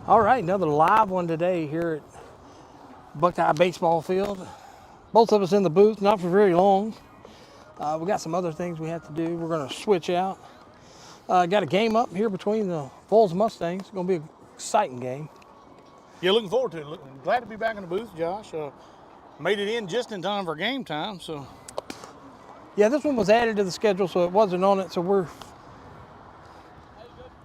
All right, another live one today here at Buckeye Baseball Field. Both of us in the booth, not for very long. We got some other things we have to do. We're going to switch out. Got a game up here between the Avoyelles Mustangs. It's going to be an exciting game. Yeah, looking forward to it. Glad to be back in the booth, Josh. Made it in just in time for game time, so. Yeah, this one was added to the schedule, so it wasn't on it. So we're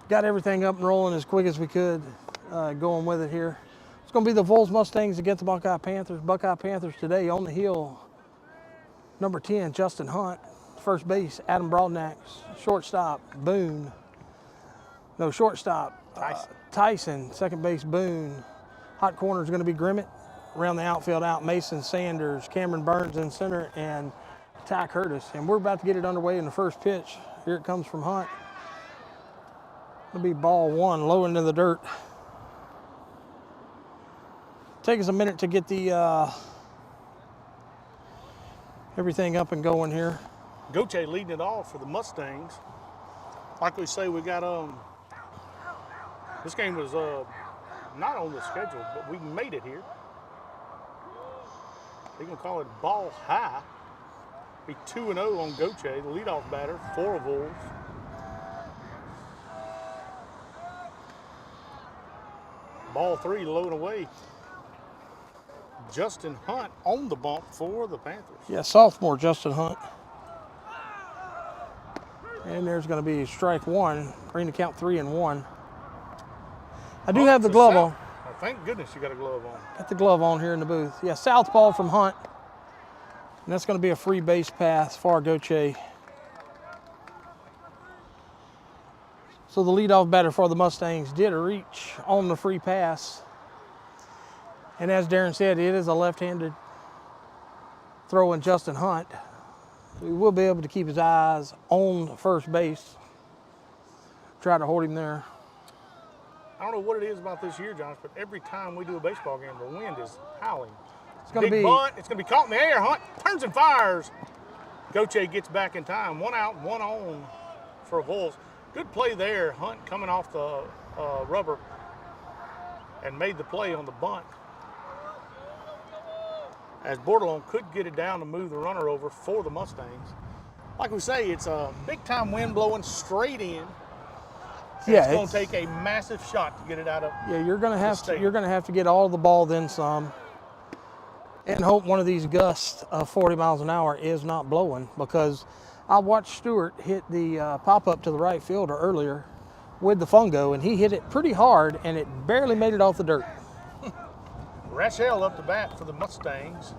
got everything up and rolling as quick as we could, going with it here. It's going to be the Avoyelles Mustangs against the Buckeye Panthers. Buckeye Panthers today on the hill. Number 10, Justin Hunt. First base, Adam Broadnax. Shortstop, Boone. No, shortstop, Tyson. Second base, Boone. Hot corner is going to be Grimmett. Around the outfield out, Mason Sanders, Cameron Burns in center, and Ty Curtis. And we're about to get it underway in the first pitch. Here it comes from Hunt. It'll be ball one, low into the dirt. Take us a minute to get the everything up and going here. Goche leading it off for the Mustangs. Like we say, we got this game was not on the schedule, but we made it here. They're gonna call it ball high. Be 2-0 on Goche, the leadoff batter for Avoyelles. Ball three, low and away. Justin Hunt on the bump for the Panthers. Yeah, sophomore Justin Hunt. And there's going to be strike one. Bring the count 3-1. I do have the glove on. Oh, thank goodness you got a glove on. Got the glove on here in the booth. Yeah, southpaw from Hunt. And that's going to be a free base pass for Goche. So the leadoff batter for the Mustangs did a reach on the free pass. And as Darren said, it is a left-handed throwing Justin Hunt. We will be able to keep his eyes on first base. Try to hold him there. I don't know what it is about this year, Josh, but every time we do a baseball game, the wind is howling. It's going to be bunt. It's going to be caught in the air. Hunt turns and fires. Goche gets back in time. 1 out, 1 on for Avoyelles. Good play there. Hunt coming off the rubber and made the play on the bunt. As Bordelon could get it down to move the runner over for the Mustangs. Like we say, it's a big-time wind blowing straight in. Yeah, it's going to take a massive shot to get it out of. Yeah, you're going to have to get all the ball, then some, and hope one of these gusts of 40 miles an hour is not blowing, because I watched Stewart hit the pop-up to the right fielder earlier with the fungo, and he hit it pretty hard, and it barely made it off the dirt. Rachel up to bat for the Mustangs.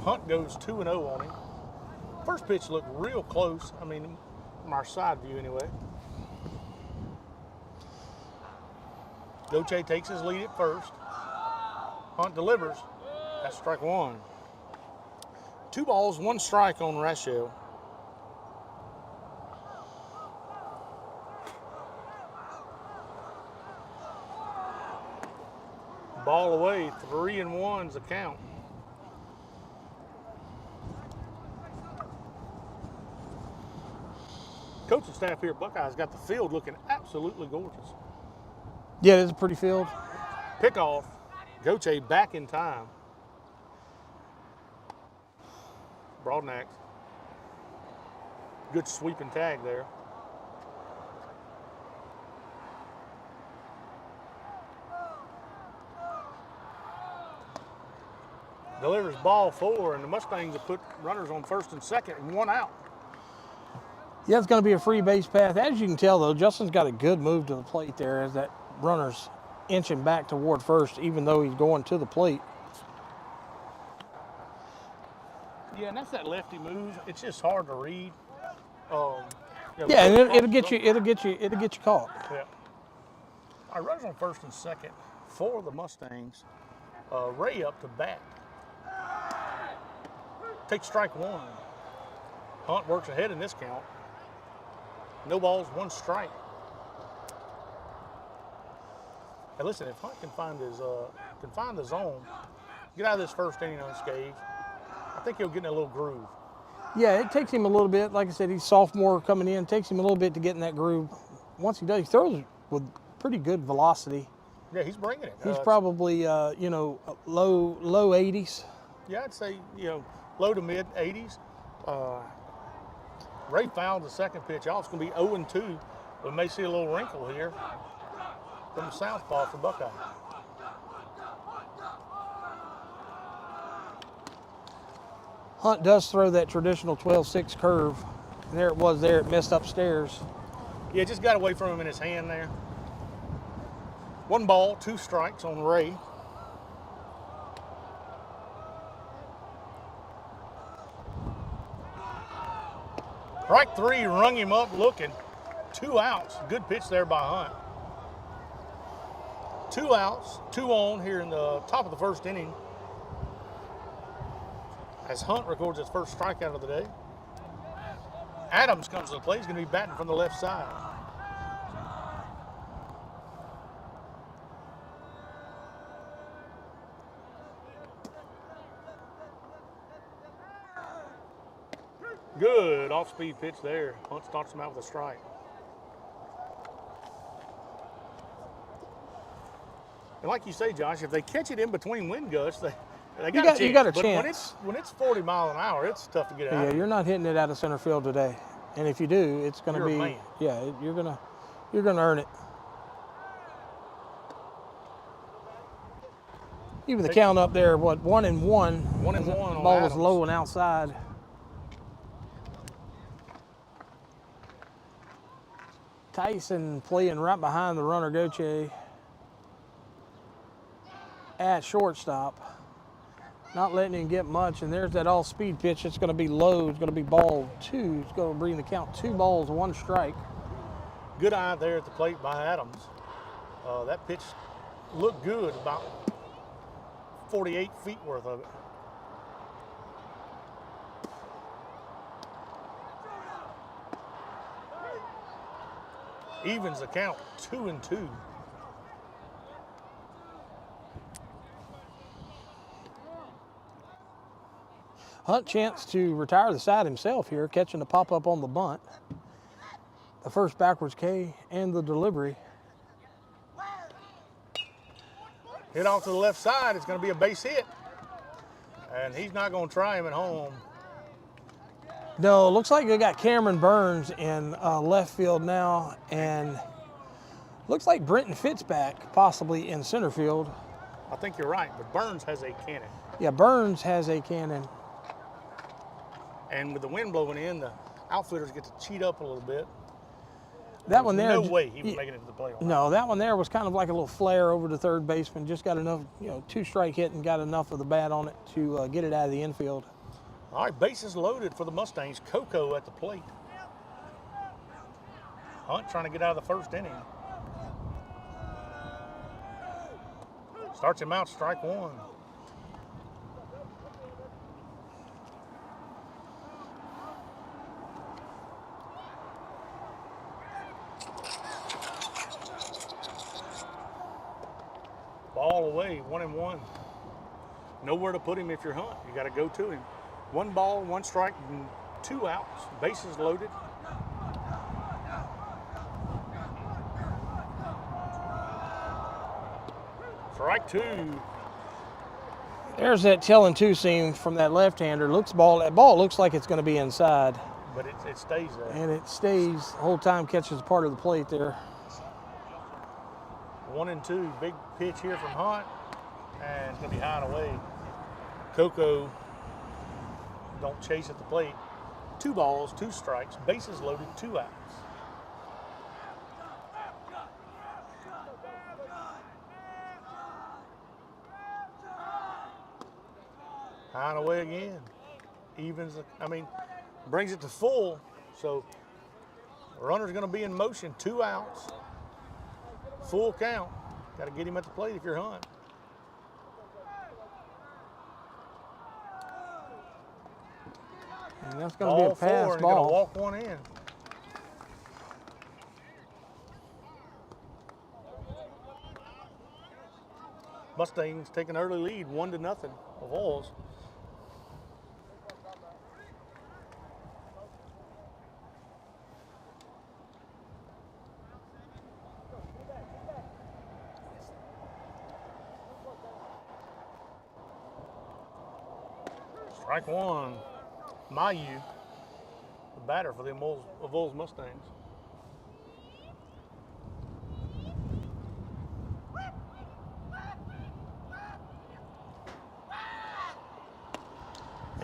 Hunt goes 2-0 on him. First pitch looked real close. I mean, from our side view anyway. Goche takes his lead at first. Hunt delivers. That's strike one. 2 balls, 1 strike on Rachel. Ball away, 3-1's the count. Coaching staff here at Buckeye's got the field looking absolutely gorgeous. Yeah, it's a pretty field. Pickoff, Goche back in time. Broadnax. Good sweeping tag there. Delivers ball 4, and the Mustangs have put runners on first and second and 1 out. Yeah, it's going to be a free base path. As you can tell, though, Justin's got a good move to the plate there as that runner's inching back toward first, even though he's going to the plate. Yeah, and that's that lefty move. It's just hard to read. Yeah, and it'll get you caught. Yeah. Our runners on first and second for the Mustangs. Ray up to bat. Takes strike one. Hunt works ahead in this count. No balls, 1 strike. Hey, listen, if Hunt can find the zone, get out of this first inning unscathed, I think he'll get in a little groove. Yeah, it takes him a little bit. Like I said, he's sophomore coming in. It takes him a little bit to get in that groove. Once he does, he throws with pretty good velocity. Yeah, he's bringing it. He's probably, you know, low 80s. Yeah, I'd say, you know, low to mid 80s. Ray fouled the second pitch off. It's going to be 0-2. We may see a little wrinkle here from the southpaw for Buckeye. Hunt does throw that traditional 12-6 curve. And there it was there. It missed upstairs. Yeah, just got away from him in his hand there. 1 ball, 2 strikes on Ray. Strike 3, rung him up looking. 2 outs. Good pitch there by Hunt. 2 outs, 2 on here in the top of the first inning. As Hunt records his first strikeout of the day. Adams comes to the plate. He's going to be batting from the left side. Good off-speed pitch there. Hunt starts him out with a strike. And like you say, Josh, if they catch it in between wind gusts, they got a chance. You got a but chance. When it's 40 miles an hour, it's tough to get out. Yeah, you're not hitting it out of center field today. And if you do, it's going to be, You're a man. yeah, you're gonna earn it. Even the count up there, what, 1-1. 1-1 The on ball was Adams. low and outside. Tyson playing right behind the runner, Goche, at shortstop. Not letting him get much, and there's that all-speed pitch. It's going to be low. It's going to be ball 2. It's going to bring the count 2 balls, 1 strike. Good eye there at the plate by Adams. That pitch looked good, about 48 feet worth of it. Evens the count, 2-2. Hunt chance to retire the side himself here, catching the pop-up on the bunt. The first backwards K and the delivery. Hit off to the left side. It's going to be a base hit. And he's not going to try him at home. No, looks like they got Cameron Burns in left field now, and looks like Brenton Fitzback possibly in center field. I think you're right, but Burns has a cannon. Yeah, Burns has a cannon. And with the wind blowing in, the outfielders get to cheat up a little bit. That one there. No way he was making it to the plate. No, that one there was kind of like a little flare over the third baseman. Just got enough, 2-strike hit and got enough of the bat on it to get it out of the infield. All right, bases loaded for the Mustangs. Coco at the plate. Hunt trying to get out of the first inning. Starts him out, strike 1. Ball away, 1-1. Nowhere to put him if you're Hunt. You got to go to him. 1 ball, 1 strike, and 2 outs. Bases loaded. Strike 2. There's that telling 2 seam from that left-hander. That ball looks like it's going to be inside. But it stays there. And it stays the whole time, catches part of the plate there. 1-2, big pitch here from Hunt, and it's going to be high and away. Coco don't chase at the plate. 2 balls, 2 strikes, bases loaded, 2 outs. High and away again. Brings it to full, so the runner's going to be in motion, 2 outs. Full count. Got to get him at the plate if you're Hunt. And that's going to be a pass ball. Going to ball. walk 1 in. Mustangs take an early lead, 1-0. Avoyelles. Strike one. Mayu, the batter for the Avoyelles Mustangs.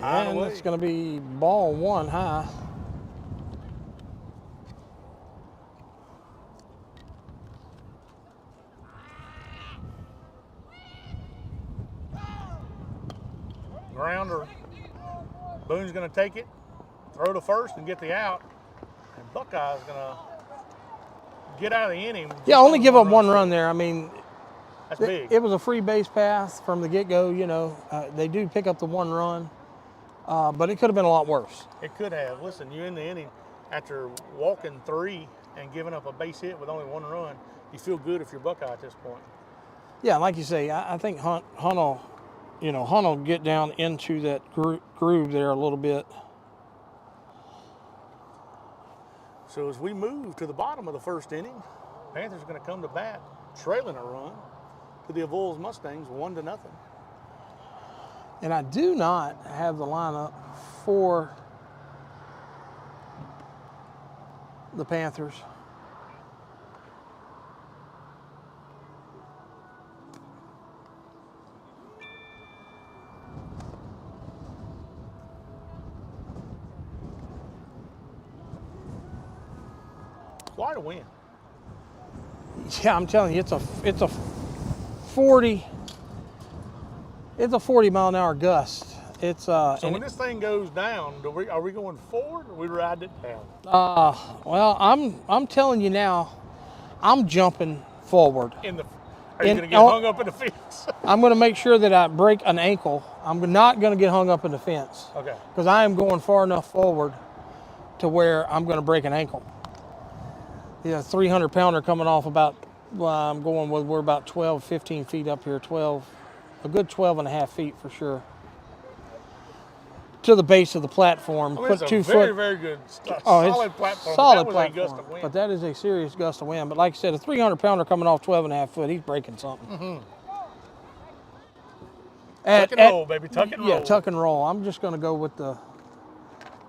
And it's going to be ball one high. Grounder. Boone's going to take it, throw to first, and get the out. And Buckeye's going to get out of the inning. Yeah, only give up one run there. I mean, that's big. It was a free base pass from the get-go. You know, they do pick up the one run, but it could have been a lot worse. It could have. Listen, you're in the inning after walking 3 and giving up a base hit with only 1 run. You feel good if you're Buckeye at this point. Yeah, like you say, I think Hunt will get down into that groove there a little bit. So as we move to the bottom of the first inning, Panthers are going to come to bat, trailing a run to the Avoyelles Mustangs 1-0. And I do not have the lineup for the Panthers. Quite a win. Yeah, I'm telling you, it's a 40 mile an hour gust. It's so when this thing goes down, are we going forward or we ride it down? Well, I'm telling you now, I'm jumping forward. Are you going to get hung up in the fence? I'm going to make sure that I break an ankle. I'm not going to get hung up in the fence. Okay. Because I am going far enough forward to where I'm going to break an ankle. Yeah, 300-pounder coming off about, we're about 12, 15 feet up here, a good 12 and a half feet for sure. To the base of the platform. I mean, Put 2 it's a foot. very good, solid platform. Solid that was platform. a gust of wind. But that is a serious gust of wind. But like I said, a 300-pounder coming off 12 and a half foot, he's breaking something. Mm-hmm. Tuck and roll, baby. Tuck and roll. Yeah, tuck and roll. I'm just going to go with I'm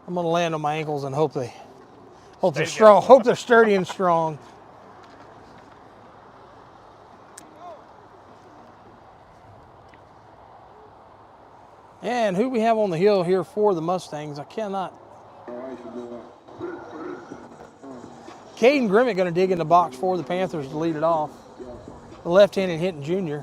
going to land on my ankles and hope they're strong. Hope they're sturdy and strong. And who we have on the hill here for the Mustangs, I cannot. Caden Grimmett going to dig in the box for the Panthers to lead it off. The left-handed hitting junior.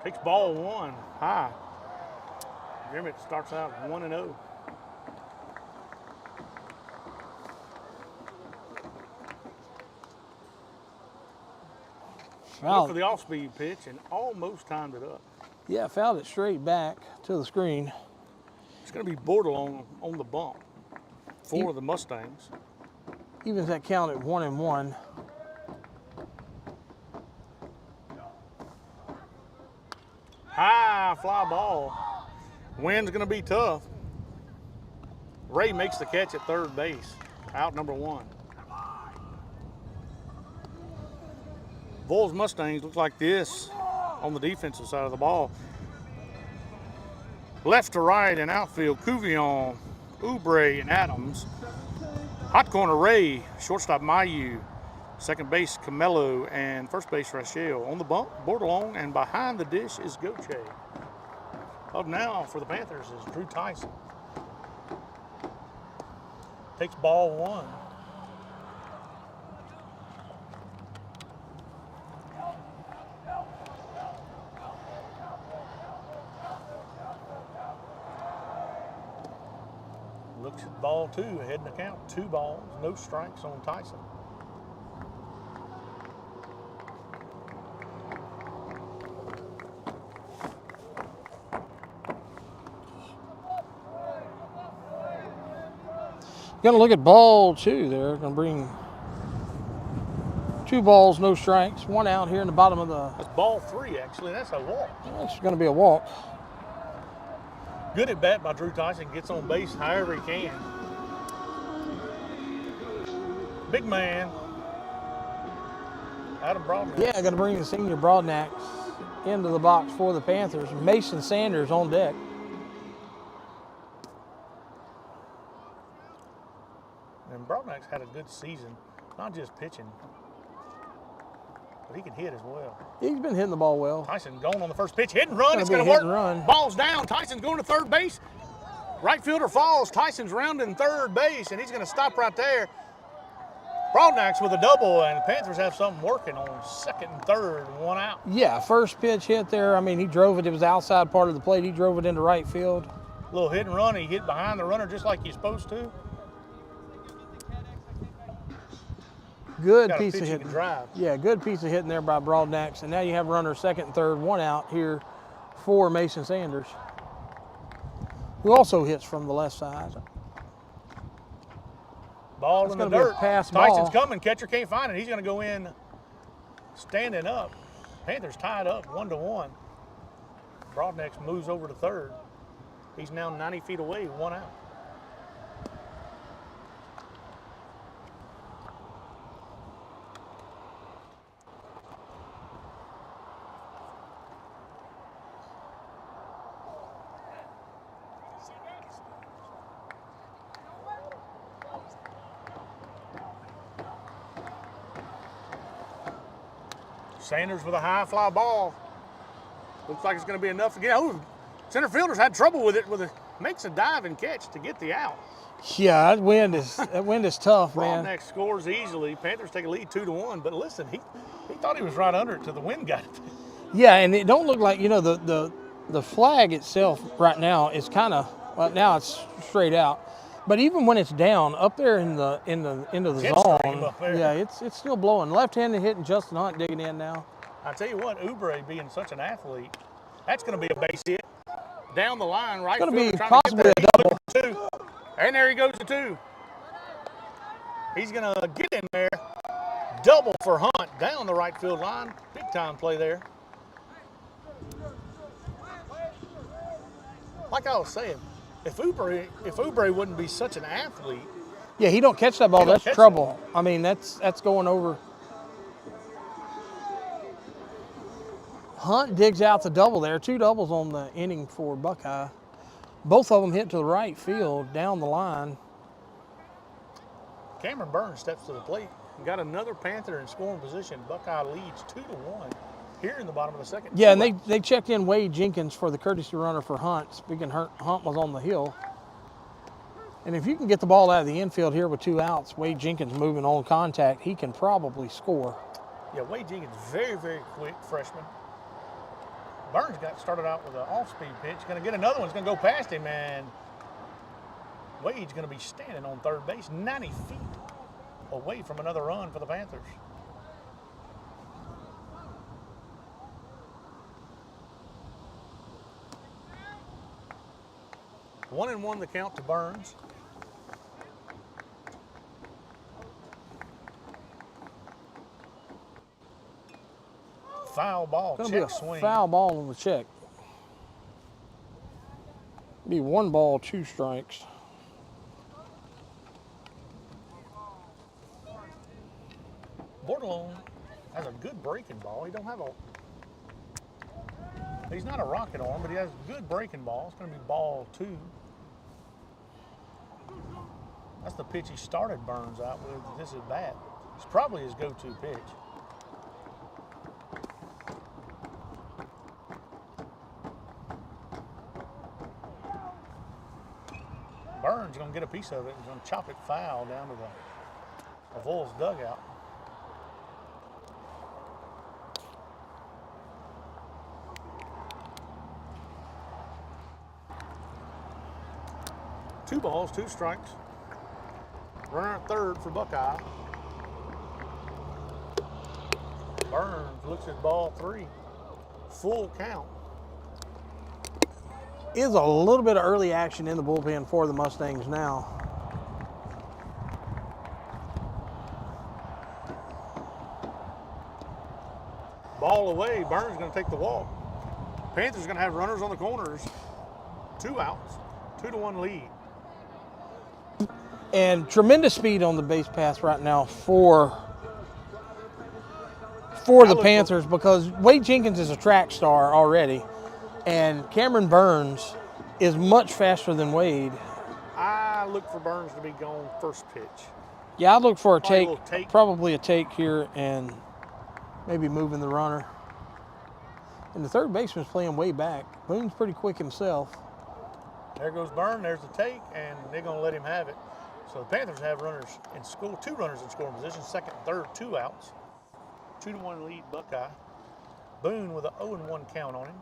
Takes ball 1 high. Grimmett starts out 1-0. Look for the off-speed pitch and almost timed it up. Yeah, fouled it straight back to the screen. It's going to be borderline on the bump for the Mustangs. Evens that count at 1-1. High fly ball. Wind's going to be tough. Ray makes the catch at third base. Out number 1. Avoyelles Mustangs look like this on the defensive side of the ball. Left to right in outfield, Cuvion, Oubre, and Adams. Hot corner, Ray. Shortstop, Mayu. Second base, Camelo, and first base, Rachel. On the bump, Bordelon, and behind the dish is Goche. Up now for the Panthers is Drew Tyson. Takes ball 1. Looks at ball 2, ahead in the count. 2 balls, no strikes on Tyson. Going to look at ball 2 there. Going to bring 2 balls, no strikes. 1 out here in the bottom of the. That's ball 3, actually. That's a walk. It's going to be a walk. Good at bat by Drew Tyson. Gets on base however he can. Big man. Adam Broadnax. Yeah, got to bring the senior Broadnax into the box for the Panthers. Mason Sanders on deck. And Broadnax had a good season, not just pitching, but he can hit as well. He's been hitting the ball well. Tyson going on the first pitch. Hit and run. It's Gonna going be to a hit work. and run. Ball's down. Tyson's going to third base. Right fielder falls. Tyson's rounding third base, and he's going to stop right there. Broadnax with a double, and the Panthers have something working on second and third, one out. Yeah, first pitch hit there. I mean, he drove it. It was outside part of the plate. He drove it into right field. Little hit and run. He hit behind the runner just like he's supposed to. Good Got a piece pitch of he hitting. can drive. Yeah, good piece of hitting there by Broadnax. And now you have runner second and third, one out here for Mason Sanders, who also hits from the left side. Ball That's in the gonna be a dirt. pass Tyson's ball. coming. Catcher can't find it. He's going to go in standing up. Panthers tied up 1-1. Broadnax moves over to third. He's now 90 feet away, one out. Sanders with a high fly ball. Looks like it's going to be enough to get. Oh, center fielder's had trouble with it. Makes a dive and catch to get the out. Yeah, that wind is tough, man. Broadnax scores easily. Panthers take a lead 2-1. But listen, he thought he was right under it till the wind got it. Yeah, and it don't look like, you know, the flag itself right now is kind of, well, now it's straight out. But even when it's down up there into the Jet stream zone, up there. yeah, it's still blowing. Left-handed hitting, Justin Hunt digging in now. I tell you what, Oubre being such an athlete, that's going to be a base hit down the line. Right, It's going to be fielder trying to possibly get a there. double. He looks for two. And there he goes to two. He's going to get in there. Double for Hunt down the right field line. Big time play there. Like I was saying, if Oubre wouldn't be such an athlete, Yeah, he don't catch that ball. He don't That's catch trouble. I mean, that's going over. Hunt digs out the double there. Two doubles on the inning for Buckeye. Both of them hit to the right field down the line. Cameron Burns steps to the plate and got another Panther in scoring position. Buckeye leads 2-1 here in the bottom of the second. Yeah, and they checked in Wade Jenkins for the courtesy runner for Hunt. Speaking of Hunt was on the hill. And if you can get the ball out of the infield here with two outs, Wade Jenkins moving on contact, he can probably score. Yeah, Wade Jenkins, very, very quick freshman. Burns got started out with an off-speed pitch. Going to get another one. It's going to go past him, and Wade's going to be standing on third base 90 feet away from another run for the Panthers. 1-1 the count to Burns. Foul ball, It's going to check be a swing. foul ball on the check. Be 1 ball, 2 strikes. Bordelon has a good breaking ball. He don't have a. He's not a rocket arm, but he has a good breaking ball. It's going to be ball 2. That's the pitch he started Burns out with. This is bad. It's probably his go-to pitch. Burns is going to get a piece of it. He's going to chop it foul down to the Avoyelles dugout. Two balls, 2 strikes. Runner at third for Buckeye. Burns looks at ball 3. Full count. Is a little bit of early action in the bullpen for the Mustangs now. Ball away. Burns going to take the walk. Panthers going to have runners on the corners. 2 outs, 2-1 lead. And tremendous speed on the base pass right now for the Panthers, because Wade Jenkins is a track star already, and Cameron Burns is much faster than Wade. I look for Burns to be gone first pitch. Yeah, I'd look for Probably a take here, and maybe moving the runner. And the third baseman's playing way back. Boone's pretty quick himself. There goes Burns, there's the take, and they're going to let him have it. So the Panthers have runners in score, 2 runners in scoring position, second and third, 2 outs. 2-1 lead Buckeye. Boone with an 0-1 count on him.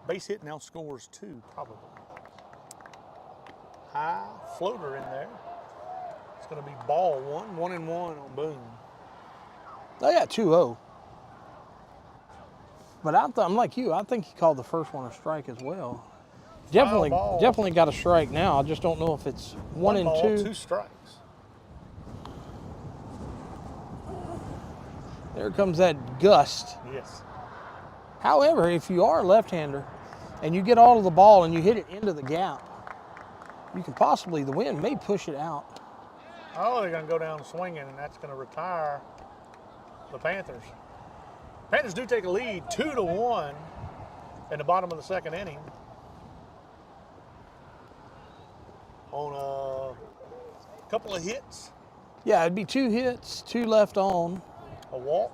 Base hit now scores 2, probably. High floater in there. It's going to be ball 1-1 on Boone. Oh yeah, 2-0. But I'm like you. I think he called the first one a strike as well. Definitely got a strike now. I just don't know if it's 1 and 2. 2 strikes. There comes that gust. Yes. However, if you are a left-hander and you get all of the ball and you hit it into the gap, you can possibly, the wind may push it out. Oh, they're going to go down swinging, and that's going to retire the Panthers. Panthers do take a lead, 2-1 in the bottom of the second inning. On a couple of hits. Yeah, it'd be 2 hits, 2 left on. A walk.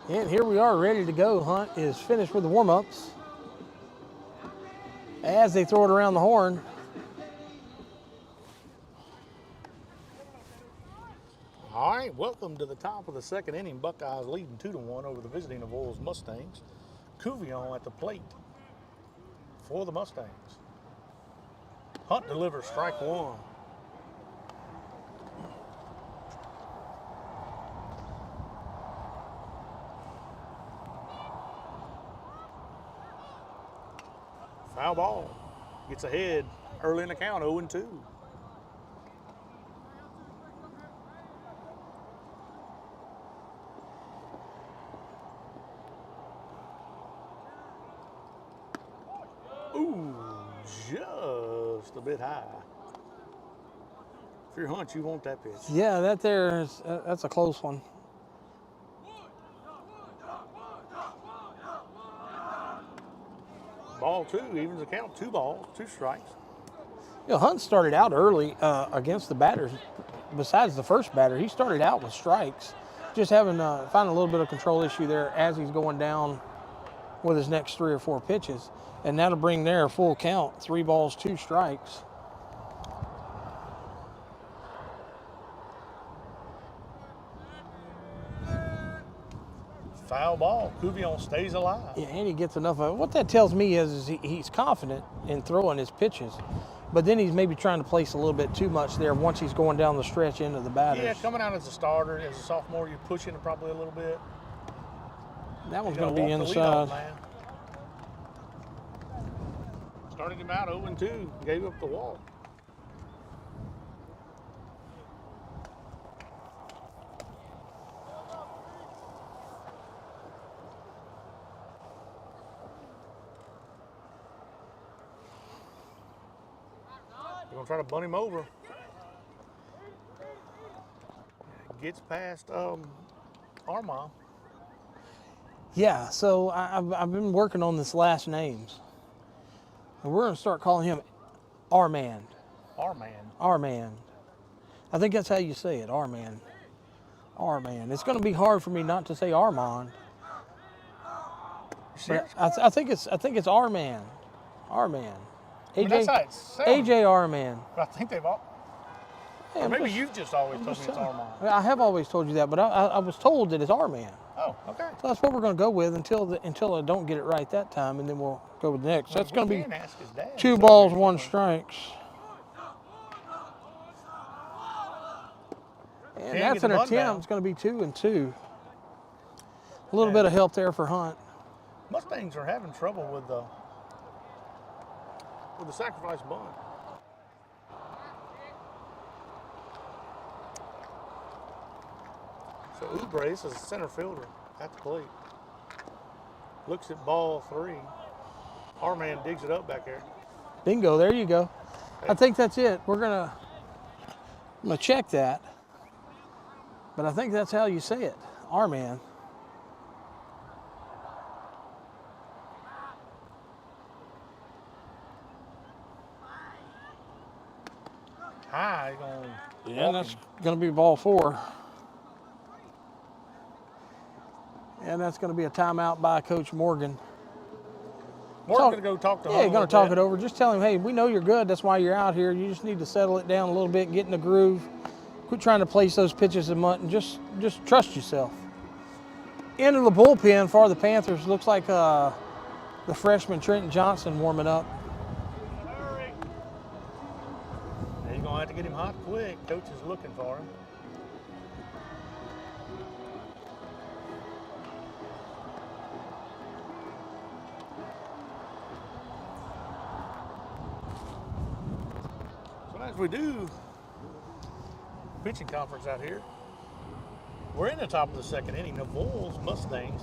And here we are, ready to go. Hunt is finished with the warm-ups. As they throw it around the horn. All right, welcome to the top of the second inning. Buckeyes leading 2-1 over the visiting Avoyelles Mustangs. Cuvion at the plate for the Mustangs. Hunt delivers strike 1. Foul ball. Gets ahead early in the count, 0-2. Ooh, just a bit high. If you're Hunt, you want that pitch. Yeah, that's a close one. Ball 2, evens the count, 2 balls, 2 strikes. You know, Hunt started out early against the batters. Besides the first batter, he started out with strikes. Just finding a little bit of control issue there as he's going down with his next 3 or 4 pitches. And that'll bring their full count, 3 balls, 2 strikes. Foul ball. Cuvion stays alive. Yeah, and he gets enough of it. What that tells me is he's confident in throwing his pitches, but then he's maybe trying to place a little bit too much there once he's going down the stretch into the batters. Yeah, coming out as a starter, as a sophomore, you're pushing it probably a little bit. That one's going to be inside. Started him out 0-2, gave up the walk. They're going to try to bunt him over. Gets past Armand. Yeah, so I've been working on this last names. And we're going to start calling him Armand. Armand. Armand. I think that's how you say it, Armand. Armand. It's going to be hard for me not to say Armand But I think it's our man. Our man. I mean, that's how it sounds. AJ our man. But I think they've all. Hey, Or maybe you've just always told me it's Armand. I have always told you that, but I was told that it's our man. Oh, okay. So that's what we're going to go with until I don't get it right that time, and then we'll go with the next. So that's going to be Ask his dad. 2 balls, 1 strikes. And that's an attempt. It's going to be 2-2. A little bit of help there for Hunt. Mustangs are having trouble with the sacrifice bunt. So Oubre is a center fielder at the plate. Looks at ball 3. Our man digs it up back there. Bingo, there you go. I think that's it. I'm gonna check that. But I think that's how you say it. Our man. High, Yeah, that's gonna be ball 4. And that's going to be a timeout by Coach Morgan. Morgan's going to go talk to him. Yeah, going to talk it over. Just tell him, hey, we know you're good. That's why you're out here. You just need to settle it down a little bit, get in the groove. Quit trying to place those pitches in mud and just trust yourself. Into the bullpen for the Panthers. Looks like the freshman Trenton Johnson warming up. He's going to have to get him hot quick. Coach is looking for him. As we do pitching conference out here, we're in the top of the 2nd inning. The Avoyelles Mustangs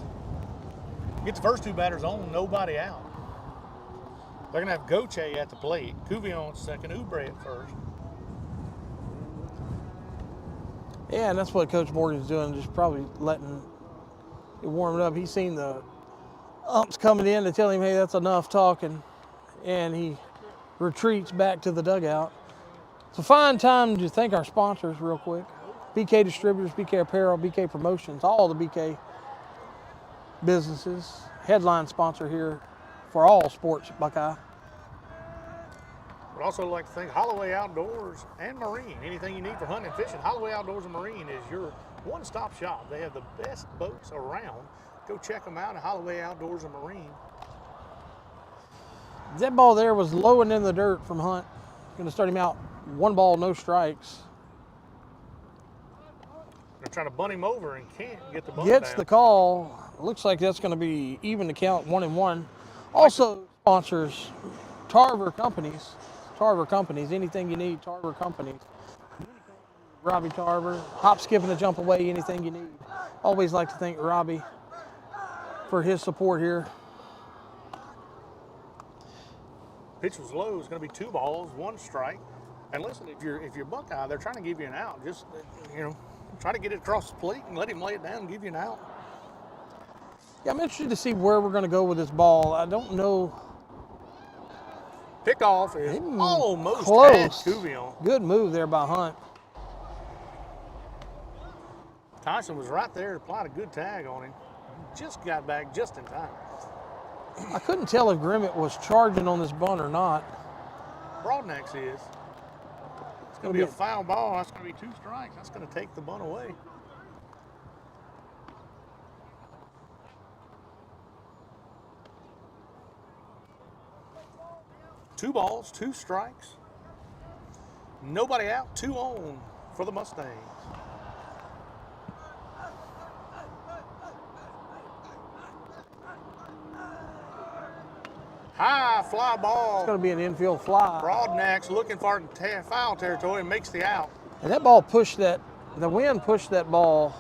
get the first 2 batters on, nobody out. They're going to have Goche at the plate, Cuvillon at second, Oubre at first. Yeah, and that's what Coach Morgan's doing, just probably letting it warm it up. He's seen the umps coming in to tell him, hey, that's enough talking, and he retreats back to the dugout. It's a fine time to thank our sponsors real quick. BK Distributors, BK Apparel, BK Promotions, all the BK businesses. Headline sponsor here for all sports at Buckeye. Would also like to thank Holloway Outdoors and Marine. Anything you need for hunting and fishing, Holloway Outdoors and Marine is your one-stop shop. They have the best boats around. Go check them out at Holloway Outdoors and Marine. That ball there was low and in the dirt from Hunt. Going to start him out. 1 ball, no strikes. They're trying to bunt him over and can't get the bunt Gets down. the call. Looks like that's going to be even to count 1-1. Also sponsors Tarver Companies. Tarver Companies. Anything you need, Tarver Companies. Robbie Tarver. Hop, skip, and a jump away. Anything you need. Always like to thank Robbie for his support here. Pitch was low. It's going to be 2 balls, 1 strike. And listen, if you're Buckeye, they're trying to give you an out. Just try to get it across the plate and let him lay it down and give you an out. Yeah, I'm interested to see where we're going to go with this ball. I don't know. Pickoff is almost close. Cuvillon. Good move there by Hunt. Tyson was right there, applied a good tag on him. Just got back just in time. I couldn't tell if Grimmett was charging on this bunt or not. Broadnax is. It's going to be a foul ball. That's going to be 2 strikes. That's going to take the bunt away. Two balls, 2 strikes. Nobody out, 2 on for the Mustangs. High fly ball. It's going to be an infield fly. Broadnax looking for foul territory and makes the out. And that ball pushed the wind pushed that ball.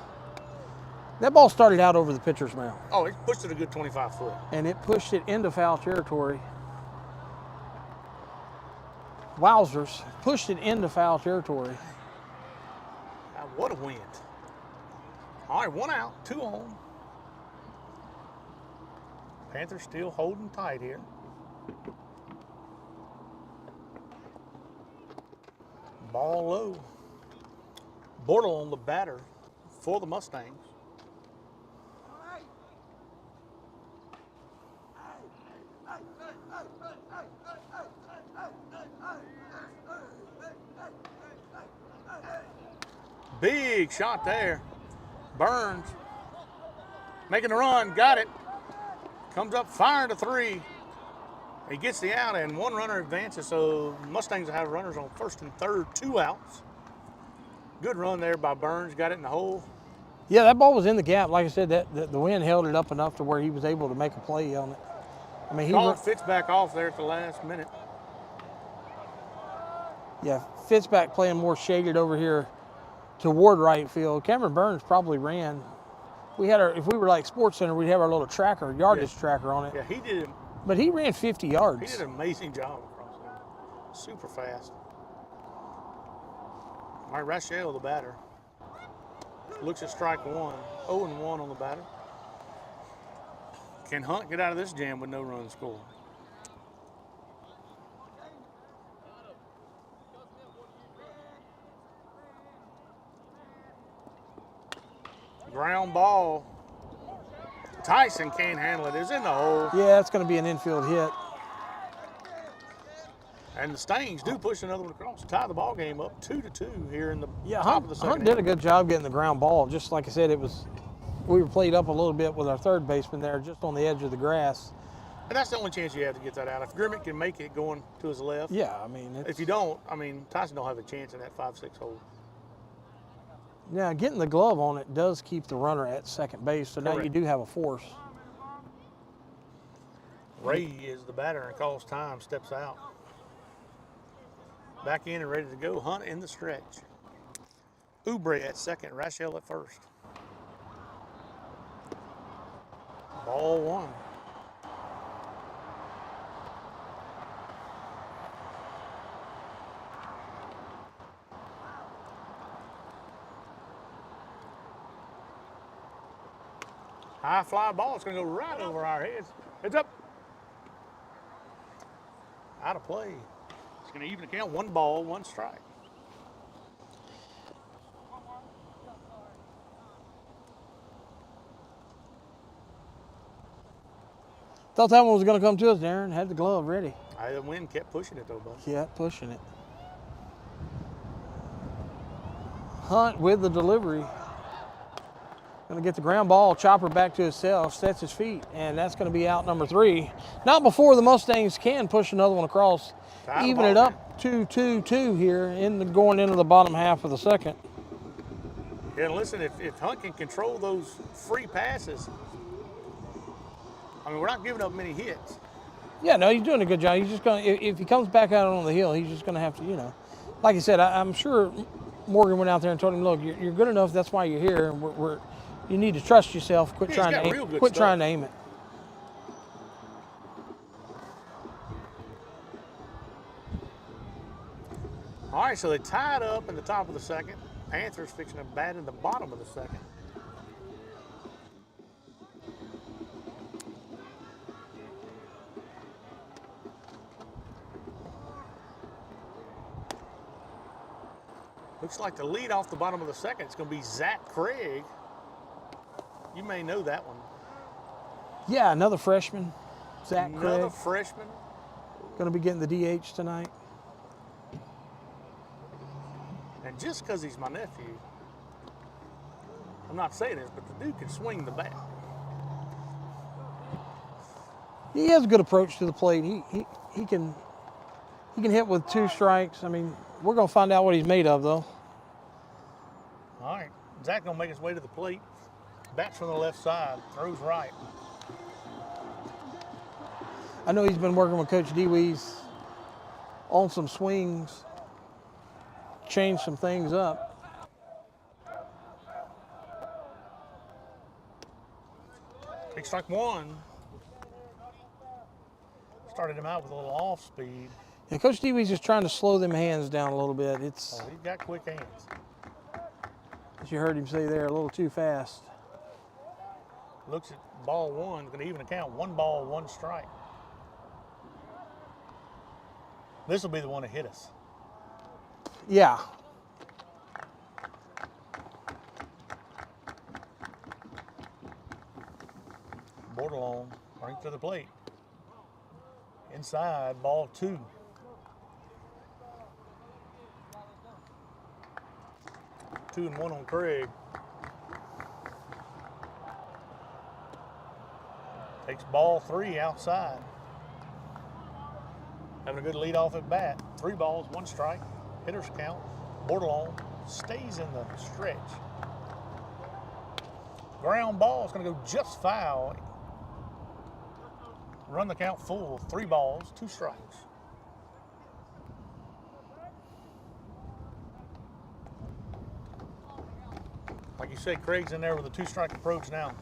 That ball started out over the pitcher's mound. Oh, it pushed it a good 25 foot. And it pushed it into foul territory. Wowzers, pushed it into foul territory. What a wind. All right, 1 out, 2 on. Panthers still holding tight here. Ball low. Bortle on the batter for the Mustangs. Big shot there. Burns making the run, got it. Comes up firing to 3. He gets the out, and 1 runner advances, so Mustangs have runners on 1st and 3rd, 2 outs. Good run there by Burns, got it in the hole. Yeah, that ball was in the gap. Like I said, the wind held it up enough to where he was able to make a play on it. I mean, Called Fitz back off there at the last minute. Yeah, Fitzback playing more shaded over here toward right field. Cameron Burns probably ran. We had if we were like Sports Center, we'd have our little tracker, yardage tracker on it. Yeah, he did. But he ran 50 yards. He did an amazing job across there. Super fast. All right, Rachel, the batter. Looks at strike 1. 0-1 on the batter. Can Hunt get out of this jam with no run scored? Ground ball. Tyson can't handle it. It's in the hole. Yeah, it's going to be an infield hit. And the Stangs do push another one across to tie the ball game up 2-2 here in the top Hunt, of the second. Hunt did a good job getting the ground ball. Just like I said, we were played up a little bit with our third baseman there, just on the edge of the grass. And that's the only chance you have to get that out. If Grimmett can make it going to his left. Yeah, I mean. If you don't, I mean, Tyson don't have a chance in that 5-6 hole. Now, getting the glove on it does keep the runner at second base, so now you do have a force. Ray is the batter and calls time, steps out. Back in and ready to go. Hunt in the stretch. Oubre at second, Rachel at first. Ball 1. High fly ball. It's going to go right over our heads. Heads up. Out of play. It's going to even count. 1 ball, 1 strike. Thought that one was going to come to us, Darren. Had the glove ready. The wind kept pushing it, though, bud. Yeah, pushing it. Hunt with the delivery. Going to get the ground ball, chopper back to himself, sets his feet, and that's going to be out number 3. Not before the Mustangs can push another one across, even it up 2-2-2 here going into the bottom half of the second. Yeah, listen, if Hunt can control those free passes, I mean, we're not giving up many hits. Yeah, no, he's doing a good job. He's just going to, if he comes back out on the hill, he's just going to have to, like I said, I'm sure Morgan went out there and told him, look, you're good enough. That's why you're here. And you need to trust yourself. Quit trying to aim it. All right, so they tied up in the top of the second. Panthers fixing to bat in the bottom of the second. Looks like the lead off the bottom of the second is going to be Zach Craig. You may know that one. Yeah, another freshman, Zach Craig. Another freshman. Going to be getting the DH tonight. And just because he's my nephew, I'm not saying this, but the dude can swing the bat. He has a good approach to the plate. He can hit with 2 strikes. I mean, we're going to find out what he's made of, though. All right, Zach going to make his way to the plate. Bats from the left side, throws right. I know he's been working with Coach Dewees on some swings, changed some things up. Big strike 1. Started him out with a little off speed. Yeah, Coach Dewees is trying to slow them hands down a little bit. He's got quick hands. As you heard him say there, a little too fast. Looks at ball 1, going to even count. 1 ball, 1 strike. This will be the one to hit us. Yeah. Bordelon, right to the plate. Inside, ball 2. Two and 1 on Craig. Takes ball 3 outside. Having a good lead off at bat. 3 balls, 1 strike. Hitters count. Bordelon stays in the stretch. Ground ball is going to go just foul. Run the count full. 3 balls, 2 strikes. Like you said, Craig's in there with a 2-strike approach now.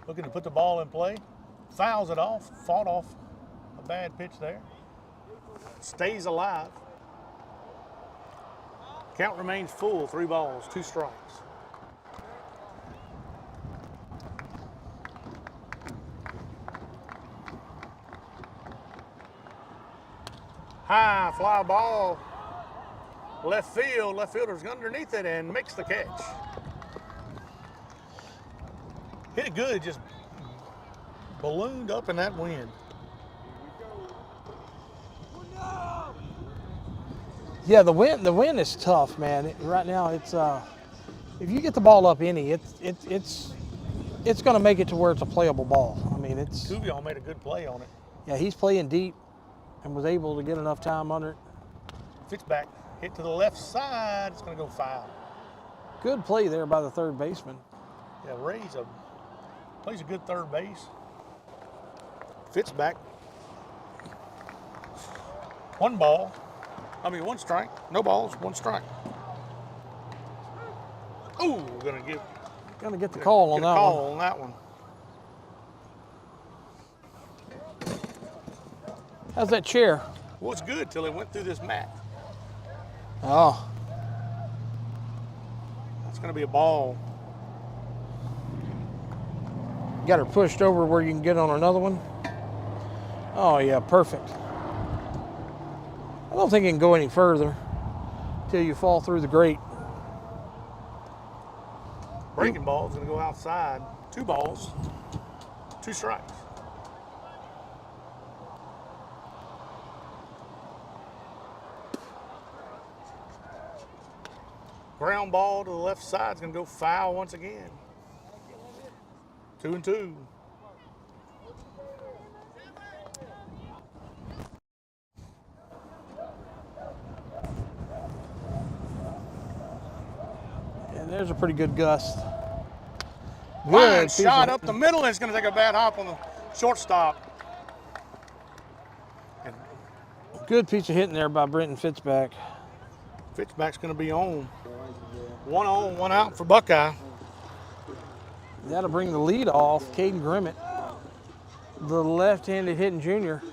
Looking to put the ball in play. Fouls it off. Fought off a bad pitch there. Stays alive. Count remains full. 3 balls, 2 strikes. High fly ball. Left field. Left fielder's underneath it and makes the catch. Hit it good, just ballooned up in that wind. Yeah, the wind is tough, man. Right now, it's if you get the ball up any, it's going to make it to where it's a playable ball. I mean, it's. Cuvion made a good play on it. Yeah, he's playing deep and was able to get enough time under it. Fits back, hit to the left side. It's going to go foul. Good play there by the third baseman. Yeah, plays a good third base. Fits back. 1 strike. No balls, 1 strike. Ooh, gonna get the call on that one. Call on that one. How's that chair? Well, it's good till it went through this mat. Oh. That's gonna be a ball. Got her pushed over where you can get on another one. Oh yeah, perfect. I don't think it can go any further till you fall through the grate. Breaking ball is going to go outside. 2 balls, 2 strikes. Ground ball to the left side is going to go foul once again. 2 and 2. There's a pretty good gust. Good shot up the middle, and it's going to take a bad hop on the shortstop. And good piece of hitting there by Brenton Fitzback. Fitzback's going to be on. 1 on, 1 out for Buckeye. That'll bring the lead off. Caden Grimmett, the left-handed hitting junior,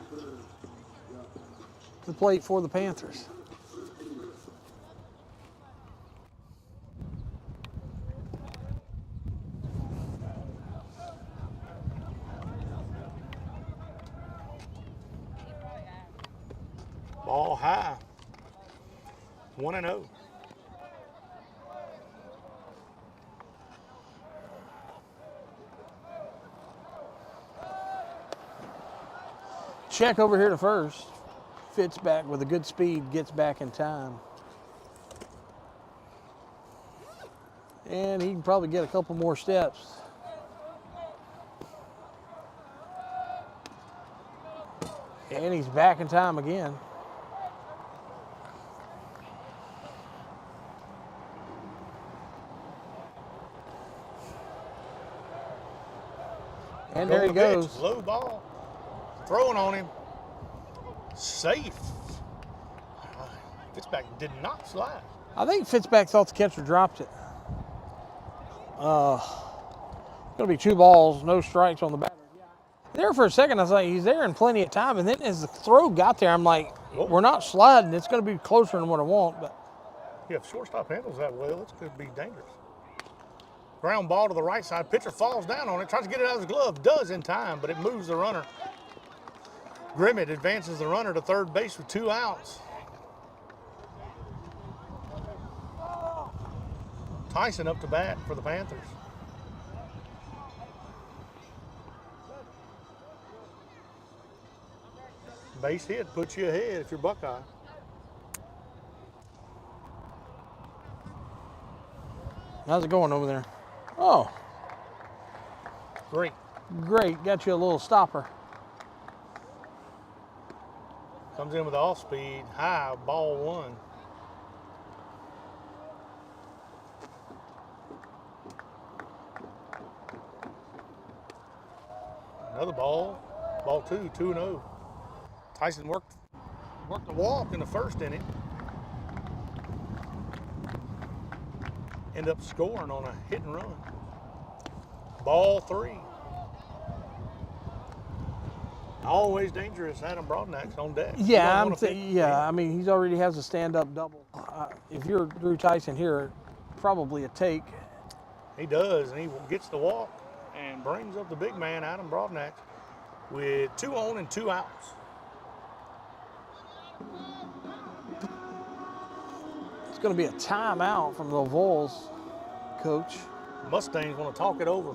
to the plate for the Panthers. Ball high. 1-0. Check over here to first. Fitzback with a good speed, gets back in time. And he can probably get a couple more steps. And he's back in time again. And there he goes. Low ball. Throwing on him. Safe. Fitzback did not slide. I think Fitzback thought the catcher dropped it. Going to be 2 balls, no strikes on the batter. There for a second, I was like, he's there in plenty of time. And then as the throw got there, I'm like, we're not sliding. It's going to be closer than what I want. But yeah, if shortstop handles that well, it's going to be dangerous. Ground ball to the right side. Pitcher falls down on it, tries to get it out of his glove. Does in time, but it moves the runner. Grimmett advances the runner to third base with 2 outs. Tyson up to bat for the Panthers. Base hit puts you ahead if you're Buckeye. How's it going over there? Oh, Great. great. Got you a little stopper. Comes in with off speed, high, ball one. Another ball, ball two, 2-0. Tyson worked the walk in the first inning. End up scoring on a hit and run. Ball three. Always dangerous, Adam Broadnax on deck. Yeah, I mean, he already has a stand-up double. If you're Drew Tyson here, probably a take. He does, and he gets the walk and brings up the big man, Adam Broadnax, with 2 on and 2 outs. It's going to be a timeout from the Avoyelles coach. Mustangs want to talk it over.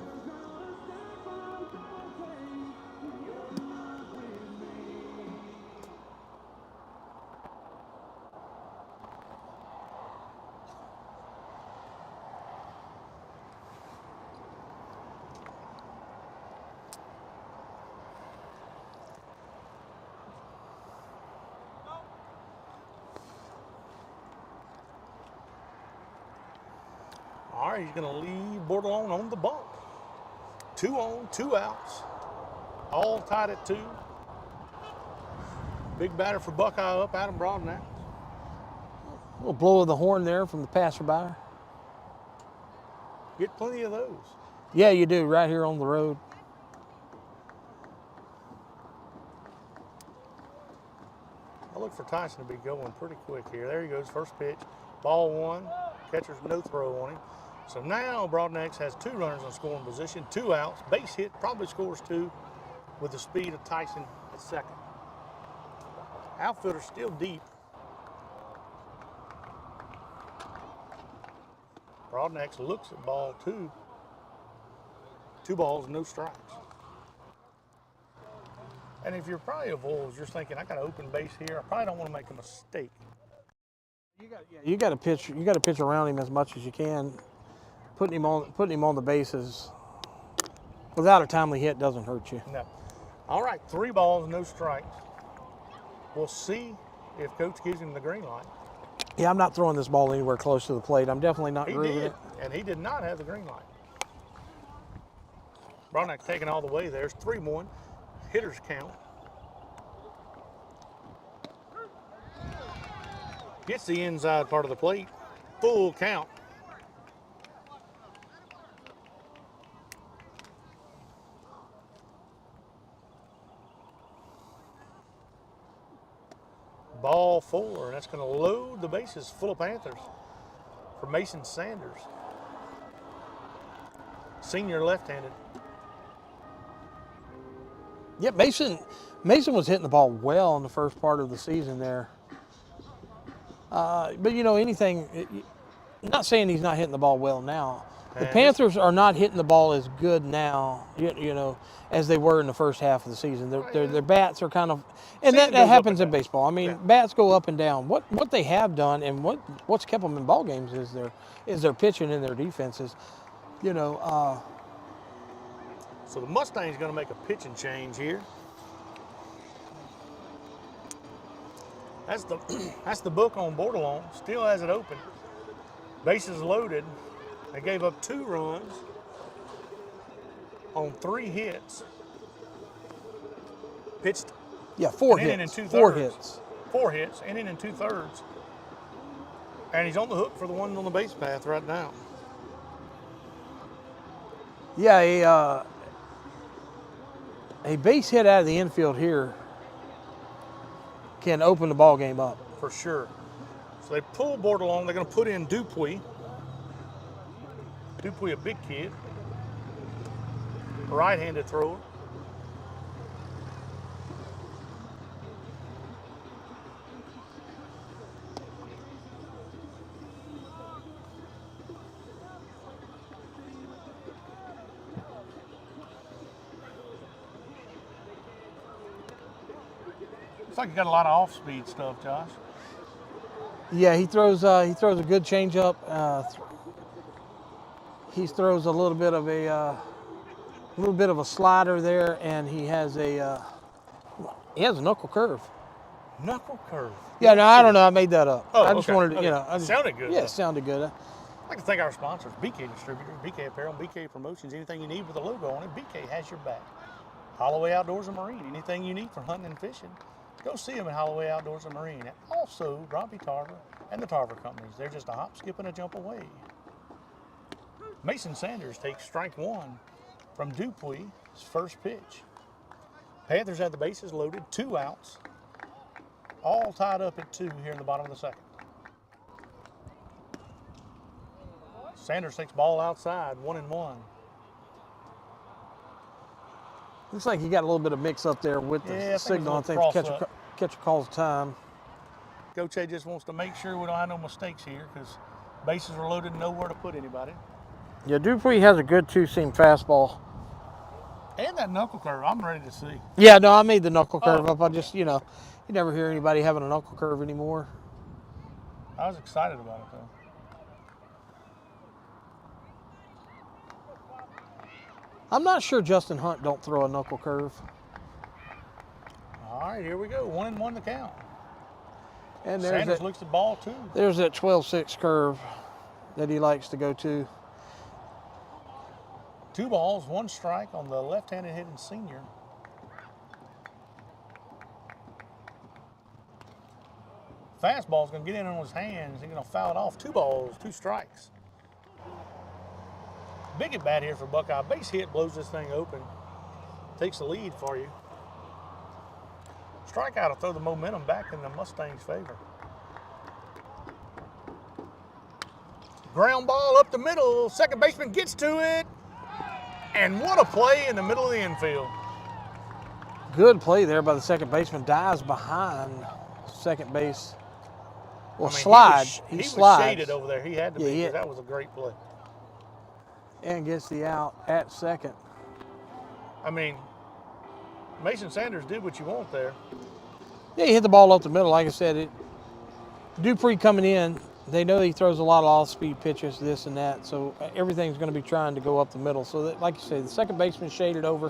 All right, he's going to leave Bordelon on the bump. 2 on, 2 outs. All tied at 2. Big batter for Buckeye up, Adam Broadnax. A little blow of the horn there from the passerby. Get plenty of those. Yeah, you do, right here on the road. I look for Tyson to be going pretty quick here. There he goes, first pitch. Ball one. Catcher's no throw on him. So now Broadnax has 2 runners on scoring position, 2 outs. Base hit, probably scores 2 with the speed of Tyson at second. Outfielder still deep. Broadnax looks at ball 2. 2 balls, no strikes. And if you're probably Avoyelles, you're thinking, I got an open base here. I probably don't want to make a mistake. You got to pitch. You got to pitch around him as much as you can. Putting him on the bases without a timely hit doesn't hurt you. No. All right, 3 balls, no strikes. We'll see if coach gives him the green light. Yeah, I'm not throwing this ball anywhere close to the plate. I'm definitely not grooving it. And he did not have the green light. Broadnax taking all the way there. It's 3-1. Hitters count. Gets the inside part of the plate. Full count. Ball 4, and that's going to load the bases full of Panthers for Mason Sanders. Senior left-handed. Yeah, Mason was hitting the ball well in the first part of the season there. But you know, not saying he's not hitting the ball well now. The Panthers are not hitting the ball as good now, you know, as they were in the first half of the season. Their bats are kind of, and that happens in baseball. I mean, bats go up and down. What they have done and what's kept them in ball games is their pitching and their defenses. You know. So the Mustang's going to make a pitching change here. That's the book on Bordelon. Still has it open. Bases loaded. They gave up 2 runs on 3 hits. Pitched. Yeah, 4 hits. 4 hits. 4 hits, inning and 2/3. And he's on the hook for the one on the base path right now. Yeah, a base hit out of the infield here can open the ball game up. For sure. So they pull Bordelon. They're going to put in Dupuy. Dupuy, a big kid. A right-handed thrower. Looks like you got a lot of off-speed stuff, Josh. Yeah, he throws a good changeup. He throws a little bit of a slider there, and he has a knuckle curve. Knuckle curve. Yeah, no, I don't know. I made that up. Oh, I just okay. wanted to, Okay. you know. Sounded good, Yeah, though. it sounded good. I'd like to thank our sponsors, BK Distributors, BK Apparel, BK Promotions. Anything you need with a logo on it, BK has your back. Holloway Outdoors and Marine. Anything you need for hunting and fishing, go see them at Holloway Outdoors and Marine. And also, Robbie Tarver and the Tarver Companies. They're just a hop, skip, and a jump away. Mason Sanders takes strike one from Dupuy's first pitch. Panthers have the bases loaded, 2 outs. All tied up at 2 here in the bottom of the second. Sanders takes ball outside, 1-1. Looks like he got a little bit of mix up there with the signal. I think catcher calls time. Coach A just wants to make sure we don't have no mistakes here because bases are loaded and nowhere to put anybody. Yeah, Dupuy has a good 2-seam fastball. And that knuckle curve, I'm ready to see. Yeah, no, I made the knuckle curve up. I just, you never hear anybody having a knuckle curve anymore. I was excited about it, though. I'm not sure Justin Hunt don't throw a knuckle curve. All right, here we go. 1-1 the count. And Sanders looks at the ball, too. There's that 12-6 curve that he likes to go to. 2 balls, 1 strike on the left-handed hitting senior. Fastball's going to get in on his hands. He's going to foul it off. 2 balls, 2 strikes. Big at bat here for Buckeye. Base hit blows this thing open. Takes the lead for you. Strikeout will throw the momentum back in the Mustangs' favor. Ground ball up the middle. Second baseman gets to it. And what a play in the middle of the infield. Good play there by the second baseman. Dives behind second base. Well, slides. He slides. was shaded over there. He had to be. That was a great play. And gets the out at second. I mean, Mason Sanders did what you want there. Yeah, he hit the ball up the middle. Like I said, Dupree coming in, they know he throws a lot of off-speed pitches, this and that, so everything's going to be trying to go up the middle. So, that, like you say, the second baseman shaded over.